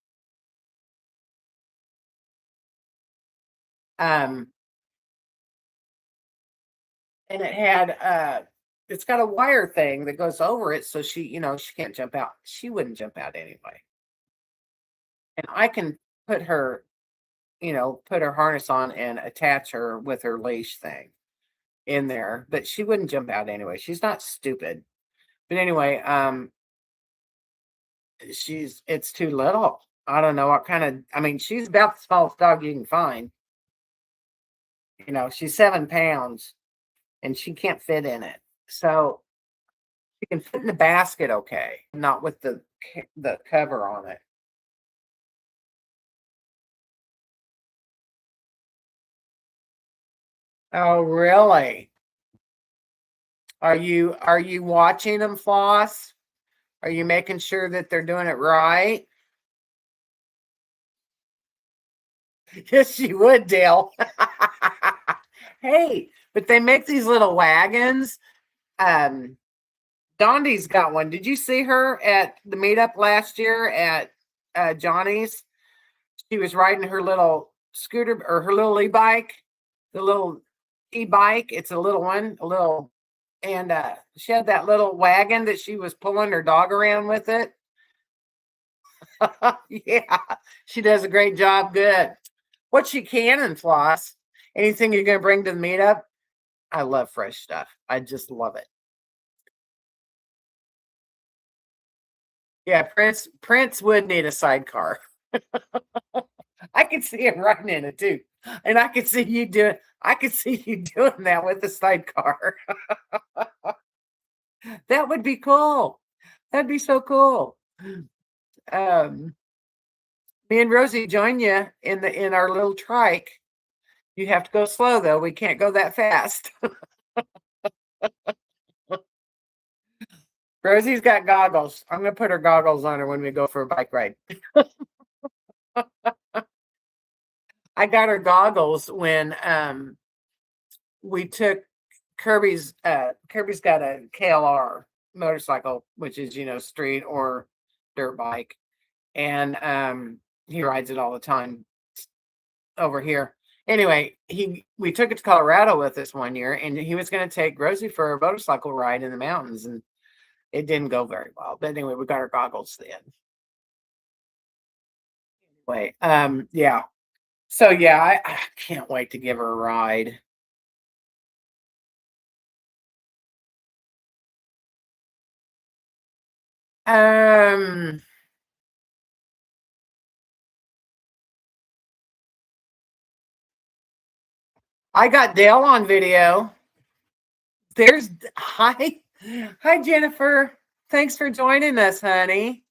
Um, and it's got a wire thing that goes over it so she can't jump out. She wouldn't jump out anyway. And I can put her, put her harness on and attach her with her leash thing in there, but she wouldn't jump out anyway. She's not stupid. But anyway, it's too little. I don't know what kind of, I mean, she's about the smallest dog you can find. She's 7 pounds and she can't fit in it. So she can fit in the basket okay, not with the cover on it. Oh, really? Are you watching them floss? Are you making sure that they're doing it right? Yes, you would, Dale. Hey, but they make these little wagons. Um, Dondi's got one. Did you see her at the meetup last year at Johnny's? She was riding her little scooter or her little e-bike, the little e-bike. It's a little one, and she had that little wagon that she was pulling her dog around with it. Yeah, she does a great job. Good. What she can and floss. Anything you're going to bring to the meetup? I love fresh stuff. I just love it. Yeah, Prince would need a sidecar. I could see him riding in it too. And I could see you doing that with the sidecar. That would be cool. That'd be so cool. Um, Me and Rosie join you in our little trike. You have to go slow though. We can't go that fast. Rosie's got goggles. I'm gonna put her goggles on her when we go for a bike ride. I got her goggles when we took Kirby's got a KLR motorcycle, which is street or dirt bike, and he rides it all the time over here. Anyway, we took it to Colorado with us one year, and he was going to take Rosie for a motorcycle ride in the mountains, and it didn't go very well. But anyway, we got our goggles then. Anyway, yeah. So yeah, I can't wait to give her a ride. Um, I got Dale on video. There's hi. Hi Jennifer. Thanks for joining us, honey.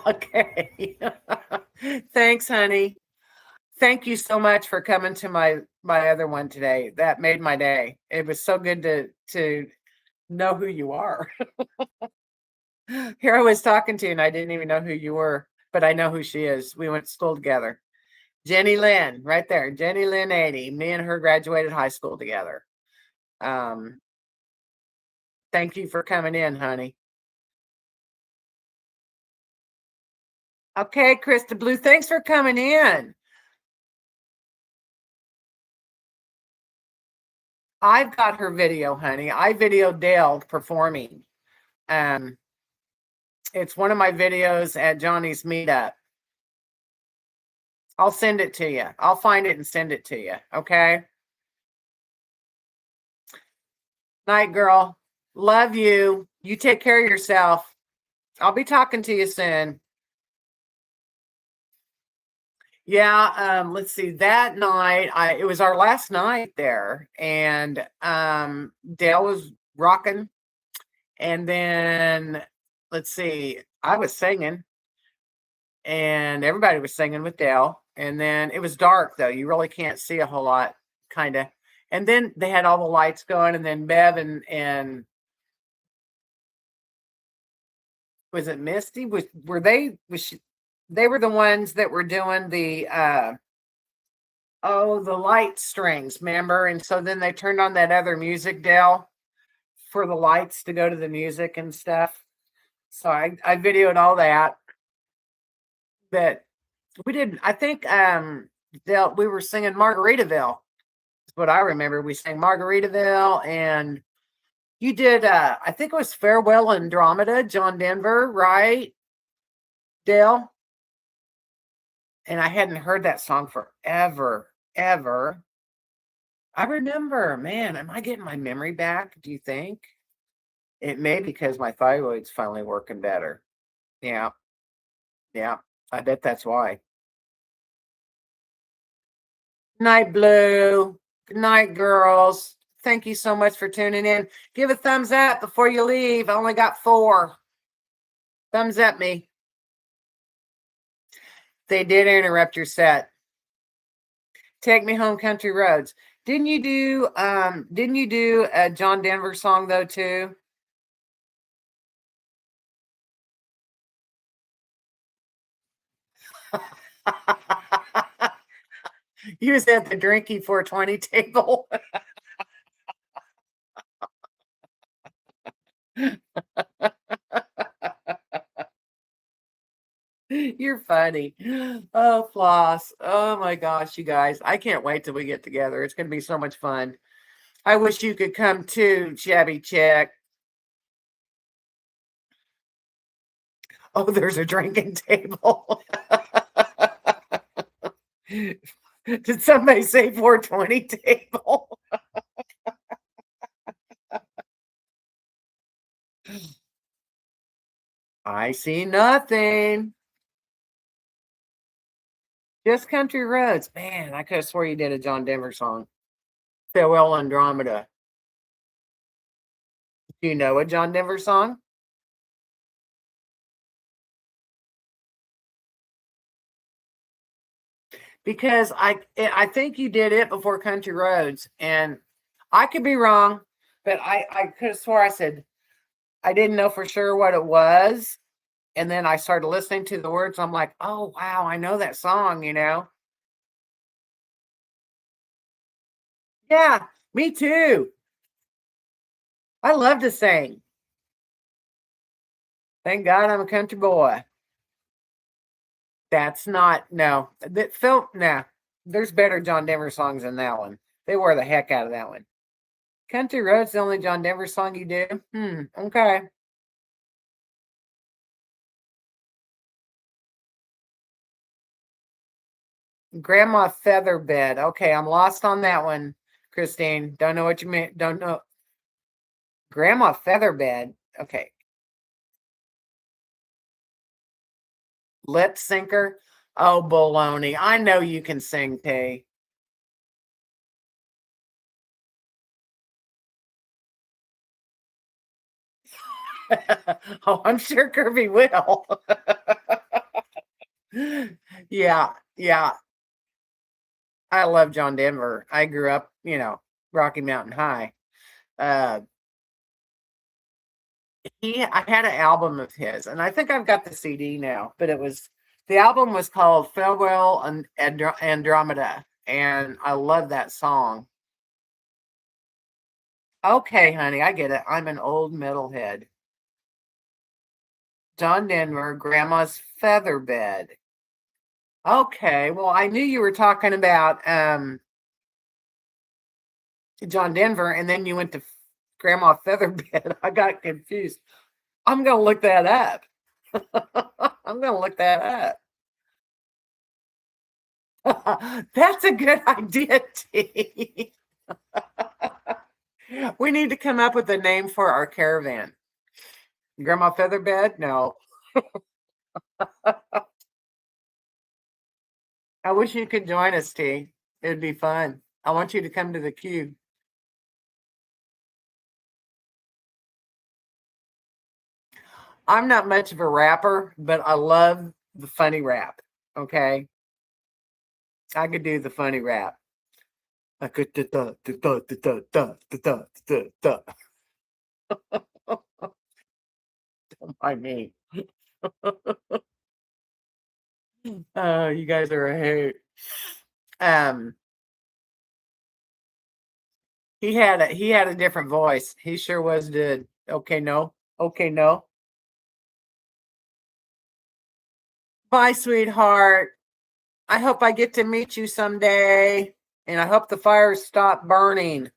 Okay. Thanks, honey. Thank you so much for coming to my other one today. That made my day. It was so good to know who you are. Here I was talking to you and I didn't even know who you were, but I know who she is. We went to school together. Jenny Lynn, right there. Jenny Lynn 80. Me and her graduated high school together. Um, thank you for coming in, honey. Okay, Krista Blue, thanks for coming in. I've got her video, honey. I videoed Dale performing. Um, it's one of my videos at Johnny's meetup. I'll send it to you. I'll find it and send it to you. Okay. Night, girl. Love you. You take care of yourself. I'll be talking to you soon. Yeah, let's see. That night, it was our last night there, and Dale was rocking, and then let's see, I was singing, and everybody was singing with Dale, and then it was dark though. You really can't see a whole lot, kind of. And then they had all the lights going, and then Bev and was it Misty? Were they was she, they were the ones that were doing the oh, the light strings, remember? And so then they turned on that other music, Dale, for the lights to go to the music and stuff. So I videoed all that. But we did, I think Dale, we were singing Margaritaville. Is what I remember. We sang Margaritaville, and you did I think it was Farewell Andromeda, John Denver, right? Dale? And I hadn't heard that song forever, ever. I remember, man, am I getting my memory back? Do you think? It may because my thyroid's finally working better. Yeah, yeah. I bet that's why. Night, Blue. Good night, girls. Thank you so much for tuning in. Give a thumbs up before you leave. I only got 4. Thumbs up me. They did interrupt your set. Take Me Home Country Roads. Didn't you do a John Denver song though too? You was at the drinky 420 table. You're funny. Oh, floss. Oh my gosh, you guys. I can't wait till we get together. It's going to be so much fun. I wish you could come too, Shabby Chick. Oh, there's a drinking table. Did somebody say 420 table? I see nothing. Just country roads. Man, I could have swore you did a John Denver song. Farewell Andromeda. Do you know a John Denver song? Because I think you did it before Country Roads, and I could be wrong, but I could have swore I said I didn't know for sure what it was, and then I started listening to the words. I'm like, oh wow, I know that song. Yeah, me too. I love to sing. Thank God I'm a country boy. That's not no. That Phil. Nah, there's better John Denver songs than that one. They wore the heck out of that one. Country Road's the only John Denver song you do. Okay. Grandma Featherbed. Okay, I'm lost on that one. Christine. Don't know what you mean. Don't know. Grandma Featherbed. Okay. Lip syncer. Oh, baloney. I know you can sing, Tay. Oh, I'm sure Kirby will. Yeah, yeah. I love John Denver. I grew up, Rocky Mountain High. Uh, I had an album of his, and I think I've got the CD now. But the album was called Farewell and Andromeda, and I love that song. Okay, honey, I get it. I'm an old metalhead. John Denver, Grandma's Featherbed. Okay, well, I knew you were talking about John Denver, and then you went to Grandma Featherbed. I got confused. I'm gonna look that up. I'm gonna look that up. That's a good idea, T. We need to come up with a name for our caravan. Grandma Featherbed? No. I wish you could join us, T. It'd be fun. I want you to come to the cube. I'm not much of a rapper, but I love the funny rap. Okay. I could do the funny rap. I could don't mind me. Oh, you guys are a hoot. Um, he had a different voice. He sure was did. Okay, no. Okay, no. Bye, sweetheart. I hope I get to meet you someday. And I hope the fires stop burning.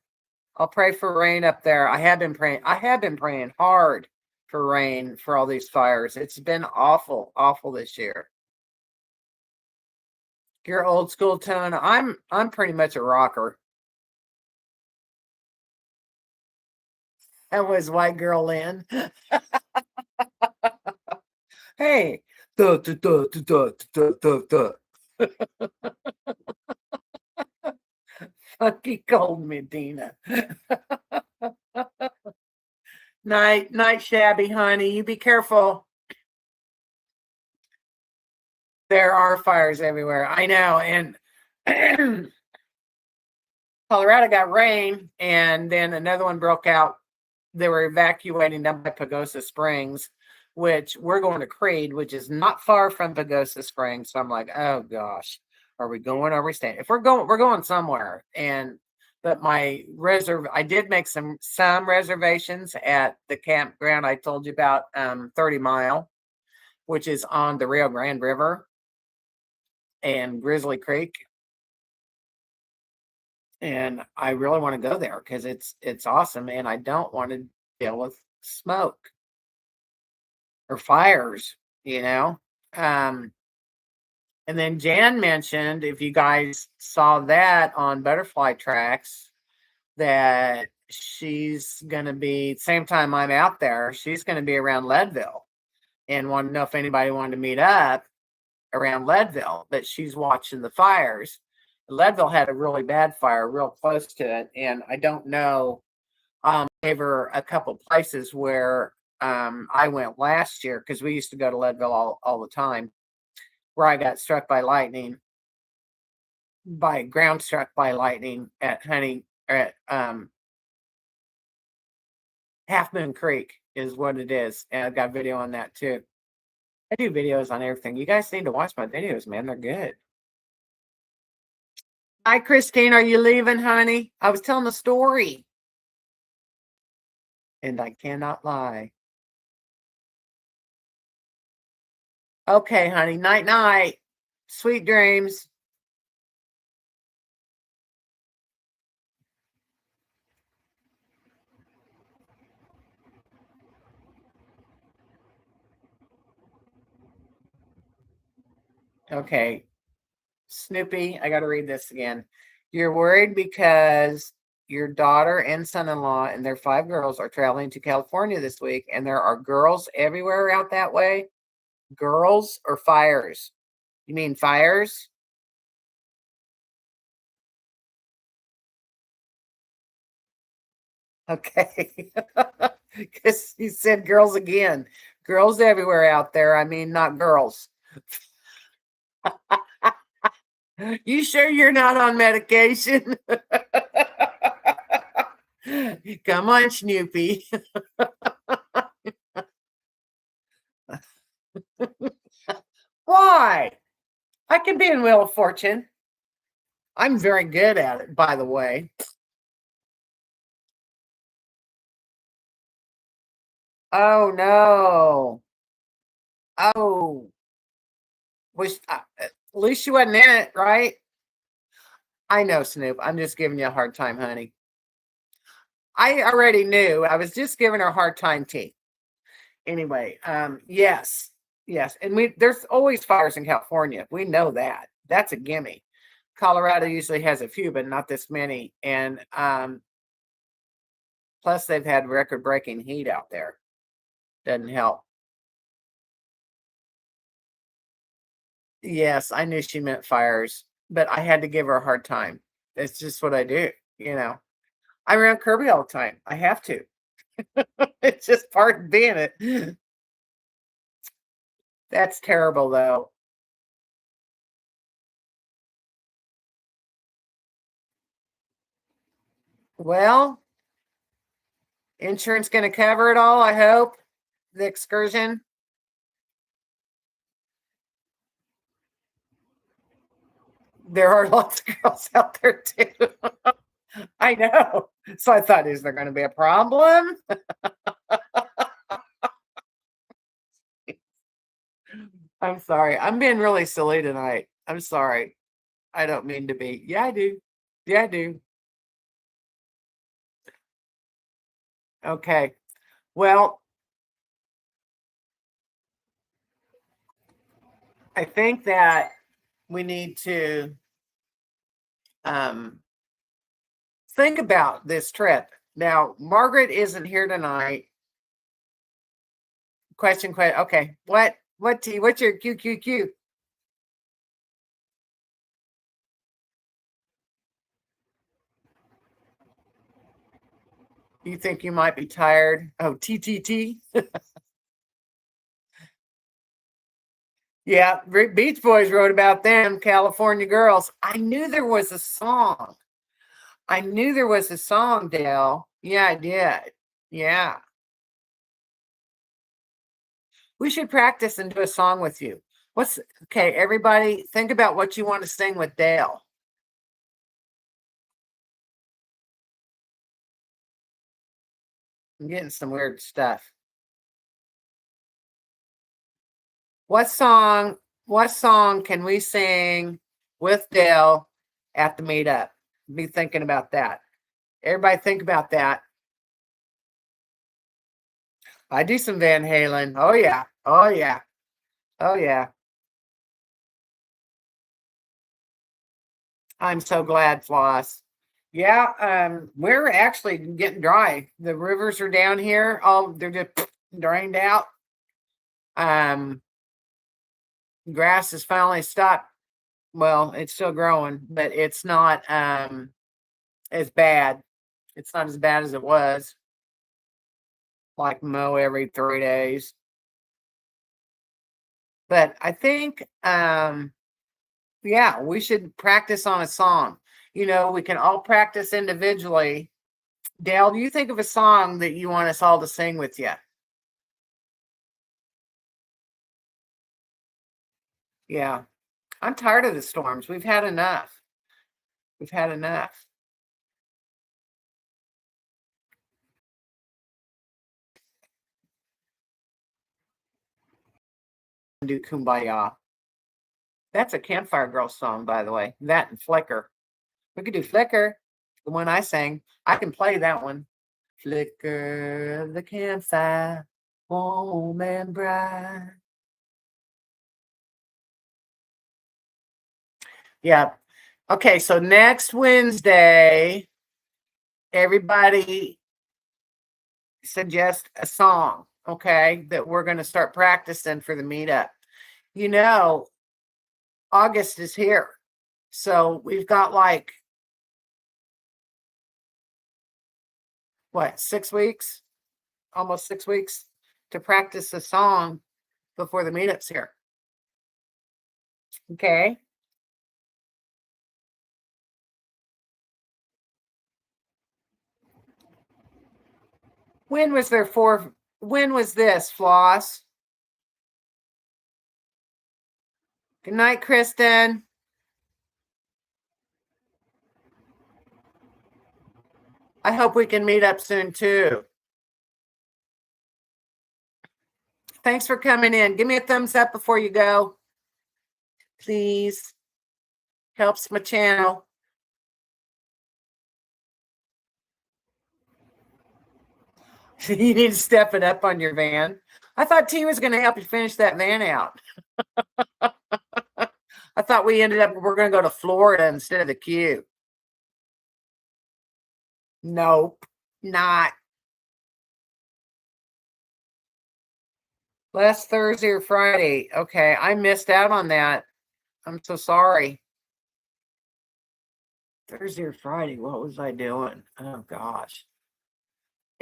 I'll pray for rain up there. I have been praying. I have been praying hard for rain for all these fires. It's been awful, awful this year. Your old school tone. I'm pretty much a rocker. That was white girl Lynn. Hey. Duh, duh, duh, duh, duh, duh, duh. Funky cold Medina. Night, shabby, honey. You be careful. There are fires everywhere. I know. And Colorado got rain, and then another one broke out. They were evacuating down by Pagosa Springs, which we're going to Creed, which is not far from Pagosa Springs. So I'm like, oh gosh, are we going? Are we staying? If we're going, we're going somewhere. But I did make some reservations at the campground I told you about, 30 Mile, which is on the Rio Grande River and Grizzly Creek. And I really want to go there because it's awesome, and I don't want to deal with smoke or fires, you know. Um, and then Jan mentioned, if you guys saw that on Butterfly Tracks, that she's going to be same time I'm out there. She's going to be around Leadville, and want to know if anybody wanted to meet up around Leadville. But she's watching the fires. Leadville had a really bad fire real close to it, and I don't know. Gave her a couple places where I went last year because we used to go to Leadville all the time, where I got struck by lightning, by ground struck by lightning at Half Moon Creek is what it is, and I've got video on that too. I do videos on everything. You guys need to watch my videos, man. They're good. Hi, Christine. Are you leaving, honey? I was telling the story. And I cannot lie. Okay, honey. Night, night. Sweet dreams. Okay. Snoopy, I got to read this again. You're worried because your daughter and son-in-law and their 5 girls are traveling to California this week, and there are girls everywhere out that way. Girls or fires? You mean fires? Okay. Because you said girls again. Girls everywhere out there. I mean, not girls. You sure you're not on medication? Come on, Snoopy. Why? I can be in Wheel of Fortune. I'm very good at it, by the way. Oh no. Oh, was at least you wasn't in it, right? I know, Snoop. I'm just giving you a hard time, honey. I already knew. I was just giving her a hard time, T. Anyway, yes, yes, and there's always fires in California. We know that. That's a gimme. Colorado usually has a few, but not this many. And plus, they've had record-breaking heat out there. Doesn't help. Yes, I knew she meant fires, but I had to give her a hard time. It's just what I do, you know. I'm around Kirby all the time. I have to. It's just part of being it. That's terrible, though. Well, insurance going to cover it all, I hope. The excursion. There are lots of girls out there, too. I know. So I thought, is there going to be a problem? I'm sorry. I'm being really silly tonight. I'm sorry. I don't mean to be. Yeah, I do. Yeah, I do. Okay. Well, I think that we need to um, think about this trip. Now, Margaret isn't here tonight. Question. Okay. What T? What's your QQQ? You think you might be tired? Oh, TTT. Yeah, Beach Boys wrote about them, California girls. I knew there was a song. I knew there was a song, Dale. Yeah, I did. Yeah. We should practice and do a song with you. What's okay, everybody, think about what you want to sing with Dale. I'm getting some weird stuff. What song can we sing with Dale at the meetup? Be thinking about that. Everybody think about that. I do some Van Halen. Oh yeah. Oh yeah. Oh yeah. I'm so glad, Floss. Yeah, we're actually getting dry. The rivers are down here. All they're just drained out. Um, grass has finally stopped. Well, it's still growing, but it's not as bad. It's not as bad as it was. Like mow every 3 days. But I think yeah, we should practice on a song. You know, we can all practice individually. Dale, do you think of a song that you want us all to sing with you? Yeah. I'm tired of the storms. We've had enough. We've had enough. Do Kumbaya. That's a Campfire Girl song, by the way. That and Flicker. We could do Flicker, the one I sang. I can play that one. Flicker of the campfire, warm and bright. Yeah. Okay, so next Wednesday, Everybody suggest a song, okay, that we're going to start practicing for the meetup. You know, August is here. So we've got like, what, 6 weeks? Almost 6 weeks to practice a song before the meetup's here. Okay. When was this, Floss? Good night, Kristen. I hope we can meet up soon too. Thanks for coming in. Give me a thumbs up before you go. Please. Helps my channel. You need to step it up on your van. I thought T was going to help you finish that van out. I thought we're going to go to Florida instead of the Q. Nope, not. Last Thursday or Friday. Okay, I missed out on that. I'm so sorry. Thursday or Friday, what was I doing? Oh gosh.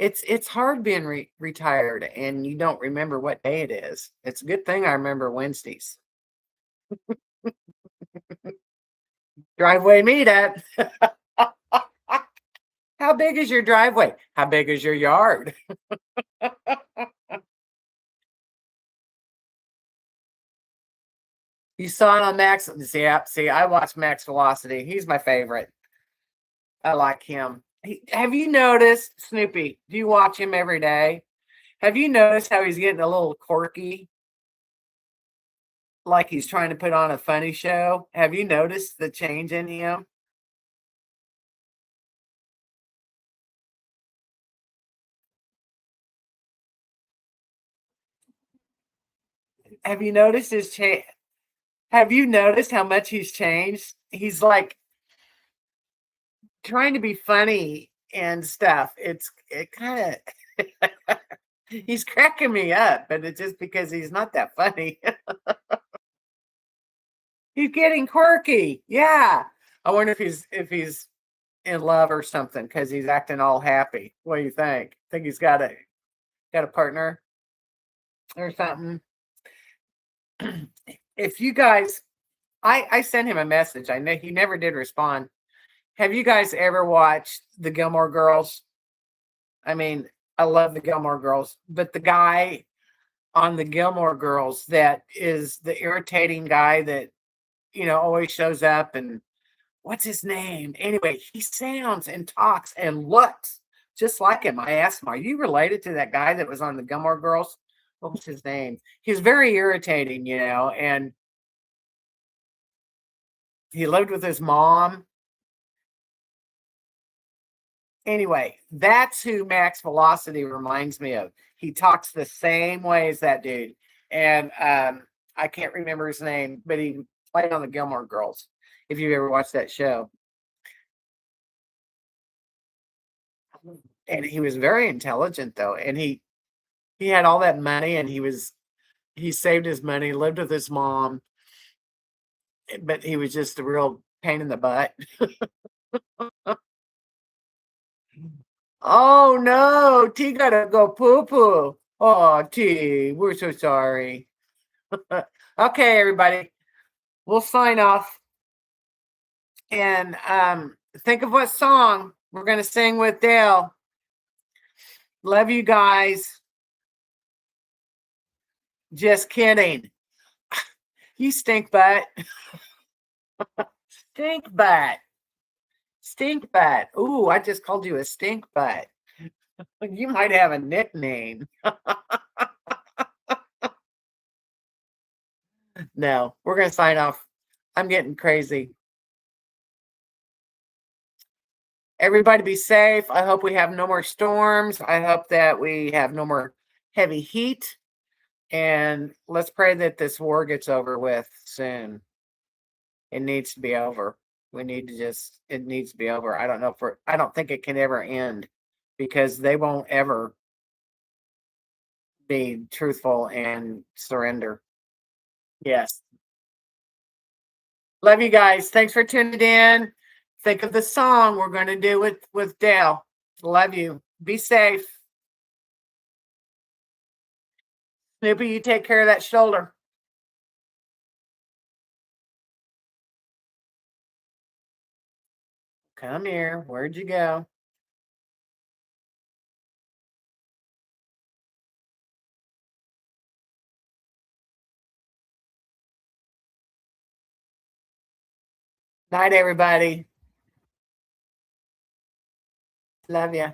It's hard being retired and you don't remember what day it is. It's a good thing I remember Wednesdays. Driveway meetup. How big is your driveway? How big is your yard? You saw it on Max. See, I watch Max Velocity. He's my favorite. I like him. Have you noticed, Snoopy? Do you watch him every day? Have you noticed how he's getting a little quirky? Like he's trying to put on a funny show? Have you noticed the change in him? Have you noticed his change? Have you noticed how much he's changed? He's like trying to be funny and stuff. It kind of he's cracking me up, but it's just because he's not that funny. He's getting quirky. Yeah. I wonder if he's in love or something because he's acting all happy. What do you think? Think he's got a partner or something? If you guys, I sent him a message. I know he never did respond. Have you guys ever watched the Gilmore Girls? I mean, I love the Gilmore Girls, but the guy on the Gilmore Girls that is the irritating guy that, always shows up and what's his name? Anyway, he sounds and talks and looks just like him. I asked him, are you related to that guy that was on the Gilmore Girls? What was his name? He's very irritating, and he lived with his mom. Anyway, that's who Max Velocity reminds me of. He talks the same way as that dude. And I can't remember his name, but he played on the Gilmore Girls, if you ever watched that show. And he was very intelligent, though. And he had all that money, and he saved his money, lived with his mom, but he was just a real pain in the butt. Oh no, T gotta go poo poo. Oh, T, we're so sorry. Okay, everybody, we'll sign off and think of what song we're gonna sing with Dale. Love you guys. Just kidding. You stink butt. Stink butt. Stink butt. Ooh, I just called you a stink butt. You might have a nickname. No, we're going to sign off. I'm getting crazy. Everybody be safe. I hope we have no more storms. I hope that we have no more heavy heat. And let's pray that this war gets over with soon. It needs to be over. We need to just, it needs to be over. I don't know if I don't think it can ever end because they won't ever be truthful and surrender. Yes. Love you guys. Thanks for tuning in. Think of the song we're going to do with Dale. Love you. Be safe. Snoopy, you take care of that shoulder. Come here. Where'd you go? Night, everybody. Love you.